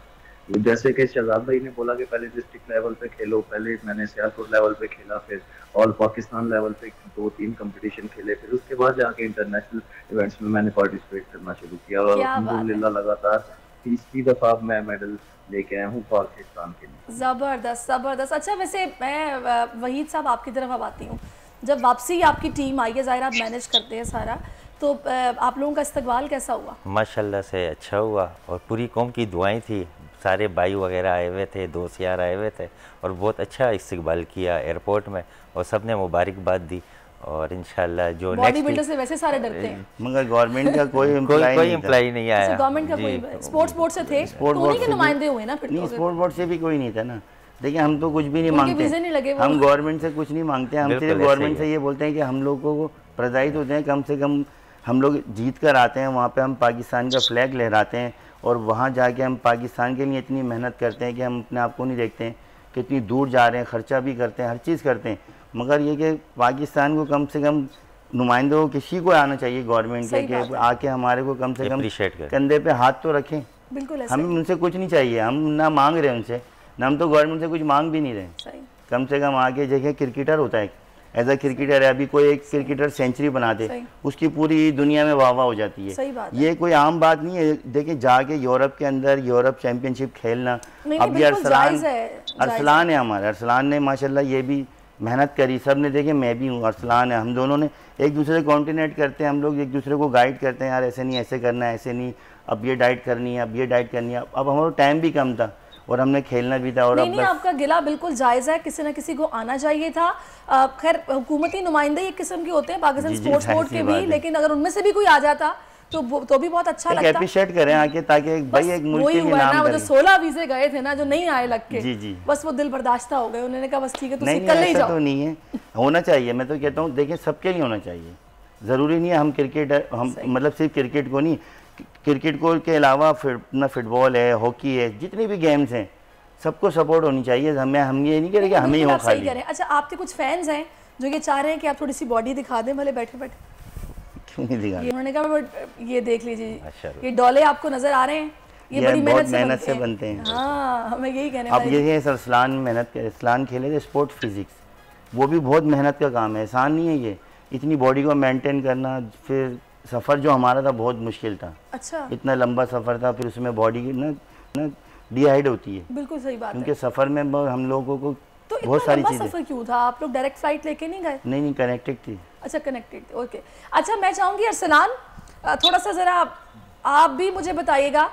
जैसे कि शहजाद भाई ने बोला कि पहले डिस्ट्रिक्ट लेवल पे खेलो, पहले मैंने सियालकोट लेवल पे खेला, फिर ऑल पाकिस्तान लेवल पे 2-3 कंपटीशन खेले, फिर उसके बाद जाके इंटरनेशनल इवेंट्स में मैंने पार्टिसिपेट करना शुरू किया और अल्हम्दुलिल्लाह लगातार 30 दफ़ा मैं मेडल लेके आया हूँ पाकिस्तान के लिए। ज़बरदस्त ज़बरदस्त। अच्छा वैसे मैं वहीद साहब आपकी तरफ अब आती हूँ, जब वापसी आपकी टीम आई है, ज़ाहिर आप मैनेज करते हैं सारा, तो आप लोगों का इस्तकबाल कैसा हुआ? माशाल्लाह से अच्छा हुआ और पूरी कौम की दुआएं थी, सारे भाई वगैरह आए हुए थे, दोस्त यार आए हुए थे और बहुत अच्छा इस्तकबाल किया एयरपोर्ट में और सब ने मुबारकबाद दी। और इंशाल्लाह जो बॉडी बिल्डर से वैसे सारे डरते हैं, मगर गवर्नमेंट का कोई एम्प्लॉय नहीं आया। गवर्नमेंट का कोई स्पोर्ट्स बोर्ड से थे, तो उन्हीं के नुमाइंदे हुए ना फिर? नहीं, स्पोर्ट्स बोर्ड से भी कोई नहीं था ना। देखिए हम तो कुछ भी नहीं मांगते, हम गवर्नमेंट से कुछ नहीं मांगते, हम सिर्फ गवर्नमेंट से ये बोलते हैं कि हम लोगों को प्रदायित होते हैं, कम से कम हम लोग जीत कर आते हैं, वहाँ पे हम पाकिस्तान का फ्लैग लहराते हैं और वहाँ जाके हम पाकिस्तान के लिए इतनी मेहनत करते हैं कि हम अपने आप को नहीं देखते हैं कि इतनी दूर जा रहे हैं, ख़र्चा भी करते हैं, हर चीज़ करते हैं, मगर ये कि पाकिस्तान को कम से कम नुमाइंदों किसी को आना चाहिए गवर्नमेंट के कि आके हमारे को कम से कम कंधे पे हाथ तो रखें। बिल्कुल, हमें उनसे कुछ नहीं चाहिए, हम ना मांग रहे हैं उनसे, ना हम तो गवर्नमेंट से कुछ मांग भी नहीं रहे। कम से कम आके देखिए क्रिकेटर होता है, एज अ क्रिकेटर है, अभी कोई एक क्रिकेटर सेंचुरी बना दे उसकी पूरी दुनिया में वाह वाह हो जाती है। सही बात ये कोई आम बात नहीं है। देखिए जाके यूरोप के अंदर यूरोप चैंपियनशिप खेलना, अब ये अरसलान है हमारे, अरसलान ने माशाल्लाह ये भी मेहनत करी, सब ने देखे, मैं भी हूँ, अरसलान है, हम दोनों ने एक दूसरे को कोऑर्डिनेट करते हैं, हम लोग एक दूसरे को गाइड करते हैं, यार ऐसे नहीं ऐसे करना है, ऐसे नहीं, अब ये डाइट करनी है, अब ये डाइट करनी है। अब हमारा टाइम भी कम था और हमने खेलना भी था। और नहीं, आपका गिला बिल्कुल जायज़ है, किसी न किसी को आना चाहिए था। खैर हुकूमती नुमाइंदे एक किस्म के होते हैं पाकिस्तान स्पोर्ट्स बोर्ड के भी, लेकिन अगर उनमें से भी कोई आ जाता तो भी बहुत अच्छा लगता। अप्रिशिएट करें आके, ताकि भाई एक मुल्क के लिए नाम करें। जो 16 वीज़े गए थे ना, जो नहीं आए लग के, जी बस वो दिल बर्दाश्त हो गए, उन्होंने कहा बस ठीक है तुम कल ही जाओ। तो नहीं है, होना चाहिए, मैं तो कहता हूँ देखिए सबके लिए होना चाहिए, ज़रूरी नहीं है हम क्रिकेट, हम मतलब सिर्फ क्रिकेट को नहीं, क्रिकेट को के अलावा फिर फुटबॉल है, हॉकी है, जितने भी गेम्स हैं सबको सपोर्ट होनी चाहिए। हम ये नहीं कह रहे कि हमें ही हो खाली। अच्छा आपके कुछ फैंस हैं जो ये चाह रहे हैं कि आप थोड़ी सी बॉडी दिखा दें भले बैठे बैठे। क्यों नहीं दिखा? उन्होंने कहा ये देख लीजिए, ये डोले आपको नज़र आ रहे हैं, ये बड़ी मेहनत से बनते हैं। हाँ, हमें यही कहने अब ये है सर, इस्लान मेहनत कर, इस्लान खेले थे स्पोर्ट फिजिक्स, वो भी बहुत मेहनत का काम है, आसान नहीं है ये, इतनी बॉडी को मेंटेन करना। फिर सफ़र जो हमारा था बहुत मुश्किल था। अच्छा। इतना लंबा सफ़र था, फिर उसमें बॉडी ना डिहाइड होती है। बिल्कुल सही बात है। क्योंकि सफ़र में हम लोगों को तो बहुत सारी चीज़ें। सफ़र क्यों था? आप लोग डायरेक्ट फ्लाइट लेके नहीं गए? नहीं, कनेक्टेड थी। अच्छा, कनेक्टेड, ओके। अच्छा, मैं चाहूँगी अरसलान थोड़ा सा ज़रा आप भी मुझे बताइएगा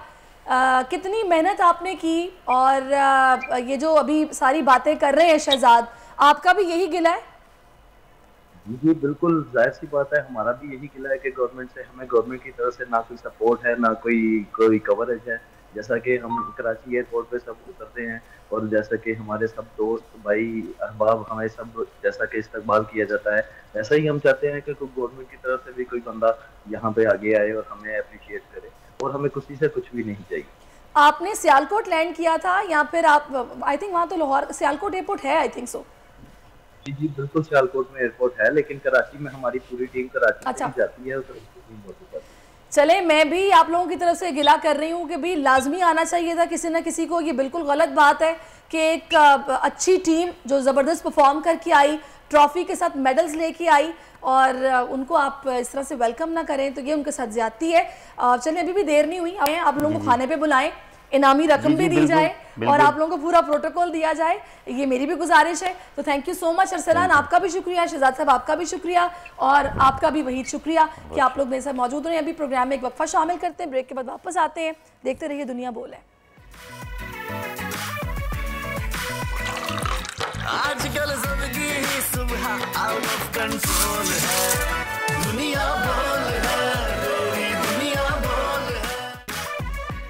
कितनी मेहनत आपने की, और ये जो अभी सारी बातें कर रहे हैं शहजाद, आपका भी यही गिला है? जी बिल्कुल, जाहिर सी बात है, हमारा भी यही गिला है कि गवर्नमेंट से, हमें गवर्नमेंट की तरफ से ना कोई सपोर्ट है, ना कोई कवरेज है। जैसा कि हम कराची एयरपोर्ट पे सब उतरते हैं, और जैसा कि हमारे सब दोस्त भाई अहबाब हमें सब जैसा कि इस्तकबाल किया जाता है, वैसा ही हम चाहते हैं कि गवर्नमेंट की तरफ से भी कोई बंदा यहाँ पे आगे आए और हमें अप्रिशिएट करे, और हमें किसी से कुछ भी नहीं चाहिए। आपने सियालकोट लैंड किया था या फिर आप, आई थिंक वहाँ तो लाहौर सियालकोट एयरपोर्ट है, आई थिंक सो। जी बिल्कुल, सियालकोट में एयरपोर्ट है, लेकिन कराची में हमारी पूरी टीम कराची से जाती है। चले, मैं भी आप लोगों की तरफ से गिला कर रही हूँ कि भी लाजमी आना चाहिए था किसी न किसी को। ये बिल्कुल गलत बात है कि एक अच्छी टीम जो ज़बरदस्त परफॉर्म करके आई, ट्रॉफी के साथ मेडल्स लेके आई, और उनको आप इस तरह से वेलकम ना करें, तो ये उनके साथ ज्यादती है। चलिए, अभी भी देर नहीं हुई, आप लोगों को खाने पे बुलाएं, इनामी रकम भी दी जाए, और आप लोगों को पूरा प्रोटोकॉल दिया जाए, ये मेरी भी गुजारिश है। तो thank you so much Arsalan, आपका भी शुक्रिया, शहजाद साहब आपका भी शुक्रिया, और आपका भी वही शुक्रिया कि आप लोग मेरे साथ मौजूद रहे। अभी प्रोग्राम में एक वक्फा शामिल करते हैं, ब्रेक के बाद वापस आते हैं। देखते रहिए दुनिया बोल है। आजकल सबकी ही सुबह आउट ऑफ कंट्रोल है, दुनिया बोल है, दुनिया बोल है।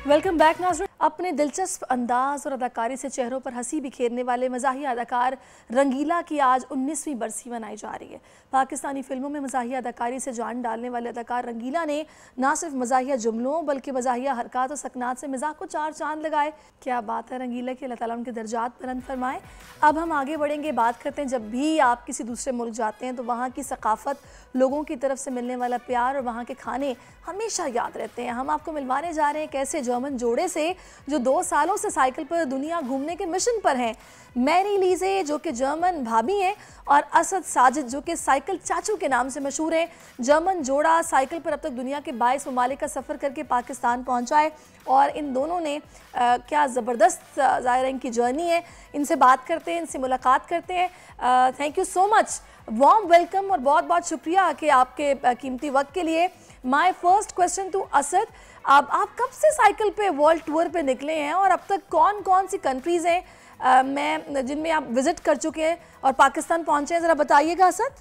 वेलकम बैक नाज़रीन। अपने दिलचस्प अंदाज और अदाकारी से चेहरों पर हंसी बिखेरने वाले मज़ाहिया अदाकार रंगीला की आज 19वीं बरसी मनाई जा रही है। पाकिस्तानी फिल्मों में मज़ाहिया अदाकारी से जान डालने वाले अदाकार रंगीला ने ना सिर्फ मज़ाहिया जुमलों बल्कि मज़ाहिया हरकत और सकनात से मिजाज को चार चांद लगाए। क्या बात है रंगीला की, अल्लाह ताला उनके दर्जात बुलंद फरमाए। अब हम आगे बढ़ेंगे, बात करते हैं जब भी आप किसी दूसरे मुल्क जाते हैं तो वहाँ की सकाफ़त, लोगों की तरफ से मिलने वाला प्यार और वहाँ के खाने हमेशा याद रहते हैं। हम आपको मिलवाने जा रहे हैं एक ऐसे जर्मन जोड़े से जो 2 सालों से साइकिल पर दुनिया घूमने के मिशन पर हैं। मैरी लीजे जो कि जर्मन भाभी हैं, और असद साजिद जो कि साइकिल चाचू के नाम से मशहूर हैं। जर्मन जोड़ा साइकिल पर अब तक दुनिया के 22 ममालिक का सफ़र करके पाकिस्तान पहुंचा है, और इन दोनों ने क्या ज़बरदस्त ज़ाहिर इनकी जर्नी है। इनसे बात करते हैं, इनसे मुलाकात करते हैं। Thank you so much, warm welcome, और बहुत बहुत शुक्रिया कि आपके कीमती वक्त के लिए। My first question to Asad, आप कब से साइकिल पे वर्ल्ड टूर पे निकले हैं, और अब तक कौन कौन सी कंट्रीज़ हैं जिनमें आप विज़िट कर चुके हैं और पाकिस्तान पहुंचे हैं, ज़रा बताइएगा असद।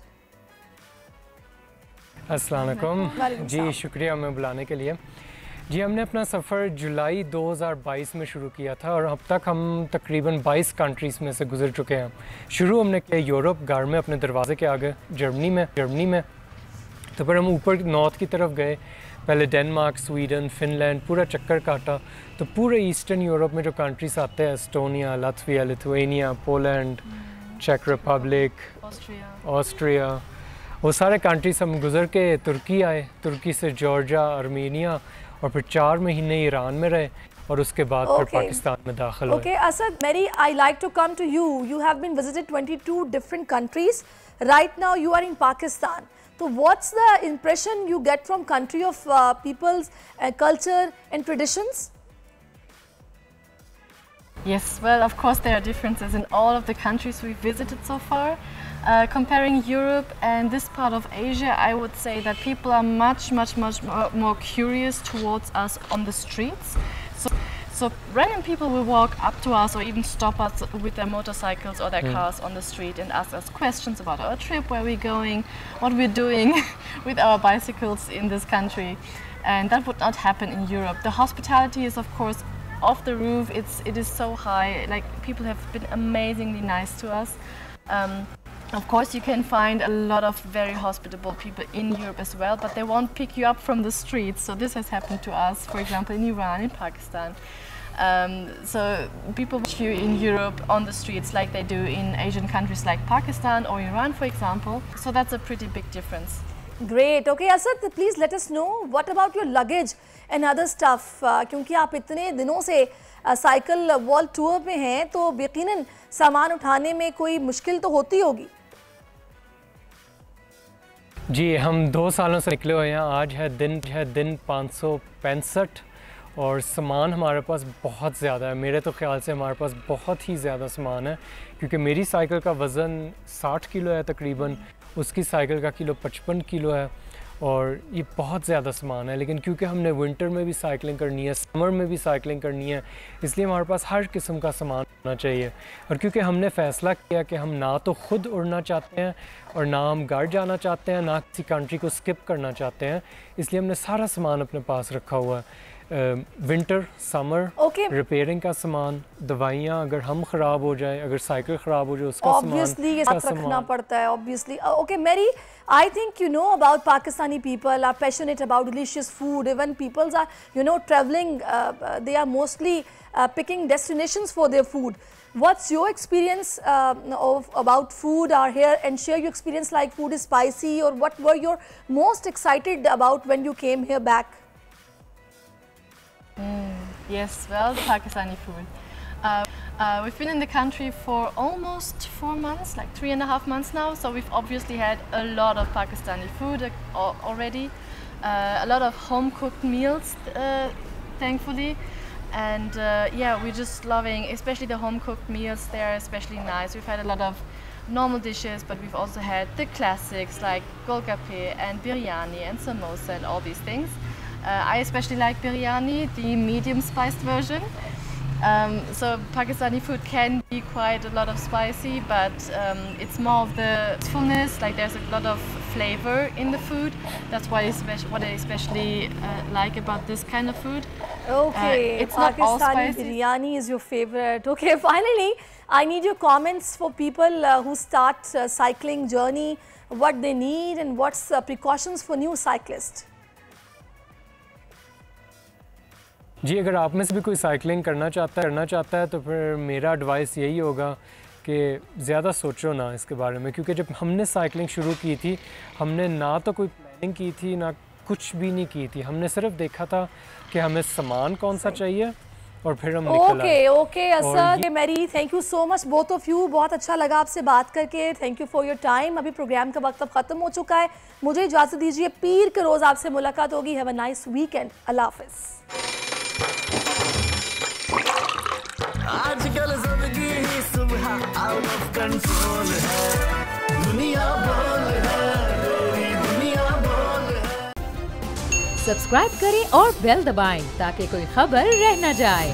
अस्सलाम वालेकुम जी, शुक्रिया हमें बुलाने के लिए। जी, हमने अपना सफ़र जुलाई 2022 में शुरू किया था, और अब तक हम तकरीबन 22 कंट्रीज़ में से गुजर चुके हैं। शुरू हमने किया यूरोप, घर में अपने दरवाजे के आगे जर्मनी में, तो फिर हम ऊपर नॉर्थ की तरफ गए, पहले डेनमार्क, स्वीडन, फिनलैंड, पूरा चक्कर काटा। तो पूरे ईस्टर्न यूरोप में जो कंट्रीज आते हैं, एस्टोनिया, लात्विया, लिथुआनिया, पोलैंड, चेक रिपब्लिक, ऑस्ट्रिया, वो सारे कंट्रीज हम गुजर के तुर्की आए, तुर्की से जॉर्जिया, आर्मेनिया, और फिर 4 महीने ईरान में रहे, और उसके बाद फिर पाकिस्तान में दाखिल हुए। Okay Asad, Mary I like to come to you. You have been visited 22 different countries, right now you are in Pakistan. So what's the impression you get from country of people's culture and traditions? Yes, well, of course there are differences in all of the countries we've visited so far. Comparing Europe and this part of Asia, I would say that people are much more curious towards us on the streets. So random people will walk up to us or even stop us with their motorcycles or their cars on the street and ask us questions about our trip, where we're going, what we're doing with our bicycles in this country. And that would not happen in Europe. The hospitality is of course off the roof. It is so high. Like, people have been amazingly nice to us. Of course you can find a lot of very hospitable people in Europe as well, but they won't pick you up from the streets. So this has happened to us, for example, in Iran, in Pakistan. So people watch you in Europe on the streets like they do in Asian countries like Pakistan or Iran, for example. So that's a pretty big difference. Great. Okay, Asad, please let us know what about your luggage and other stuff. क्योंकि आप इतने दिनों से cycle world tour पे हैं, तो यकीनन सामान उठाने में कोई मुश्किल तो होती होगी। जी, हम 2 सालों से निकले हुए हैं। आज है दिन 565 और सामान हमारे पास बहुत ज़्यादा है। मेरे तो ख्याल से हमारे पास बहुत ही ज़्यादा सामान है, क्योंकि मेरी साइकिल का वज़न 60 किलो है तकरीबन, उसकी साइकिल का किलो 55 किलो है, और ये बहुत ज़्यादा सामान है। लेकिन क्योंकि हमने विंटर में भी साइकिलिंग करनी है, समर में भी साइकिलिंग करनी है, इसलिए हमारे पास हर किस्म का सामान होना चाहिए। और क्योंकि हमने फ़ैसला किया कि हम ना तो ख़ुद उड़ना चाहते हैं और ना हम घर जाना चाहते हैं, ना किसी कंट्री को स्किप करना चाहते हैं, इसलिए हमने सारा सामान अपने पास रखा हुआ है। विंटर, समर, रिपेयरिंग का सामान, दवाइयाँ अगर हम ख़राब हो जाए, अगर साइकिल ख़राब हो जाए उसका Obviously, ये साथ रखना पड़ता है, obviously. Okay, Mary, I think you know about Pakistani people are passionate about delicious food. Even people are, traveling, they are mostly picking destinations for their food. What's your experience about food are here, and share your experience like food is spicy, or what were you most excited about when you came here back? Yes, well, the Pakistani food. We've been in the country for almost 4 months, like 3.5 months now, so we've obviously had a lot of Pakistani food already, a lot of home-cooked meals, thankfully, and yeah, we're just loving, especially the home-cooked meals. They're especially nice. We've had a lot of normal dishes, but we've also had the classics like golgappe and biryani and samosa and all these things. I especially like biryani, the medium spiced version. So Pakistani food can be quite a lot of spicy, but it's more of the fullness, like there's a lot of flavor in the food. That's what I especially like about this kind of food. Okay, it's not all Pakistani spicy. biryani is your favorite. Okay, finally, I need your comments for people who start cycling journey, what they need and what's precautions for new cyclists. जी, अगर आप में से भी कोई cycling करना चाहता है तो फिर मेरा एडवाइस यही होगा कि ज़्यादा सोचो ना इसके बारे में, क्योंकि जब हमने साइकिलिंग शुरू की थी, हमने ना तो कोई प्लानिंग की थी, ना कुछ भी नहीं की थी। हमने सिर्फ देखा था कि हमें सामान कौन सा चाहिए और फिर हम निकल आए। Okay Asad, Mary, thank you so much both of you. बहुत अच्छा लगा आपसे बात करके। Thank you for your time. अभी प्रोग्राम का वक्त अब ख़त्म हो चुका है, मुझे इजाज़त दीजिए। पीर के रोज़ आपसे मुलाकात होगी। Have a nice weekend. अल्लाह हाफ़िज़। आजकल जिंदगी ही सुबह आउट ऑफ कंट्रोल है, दुनिया बोल है, दुनिया बोल है। सब्सक्राइब करें और बेल दबाएं ताकि कोई खबर रह न जाए।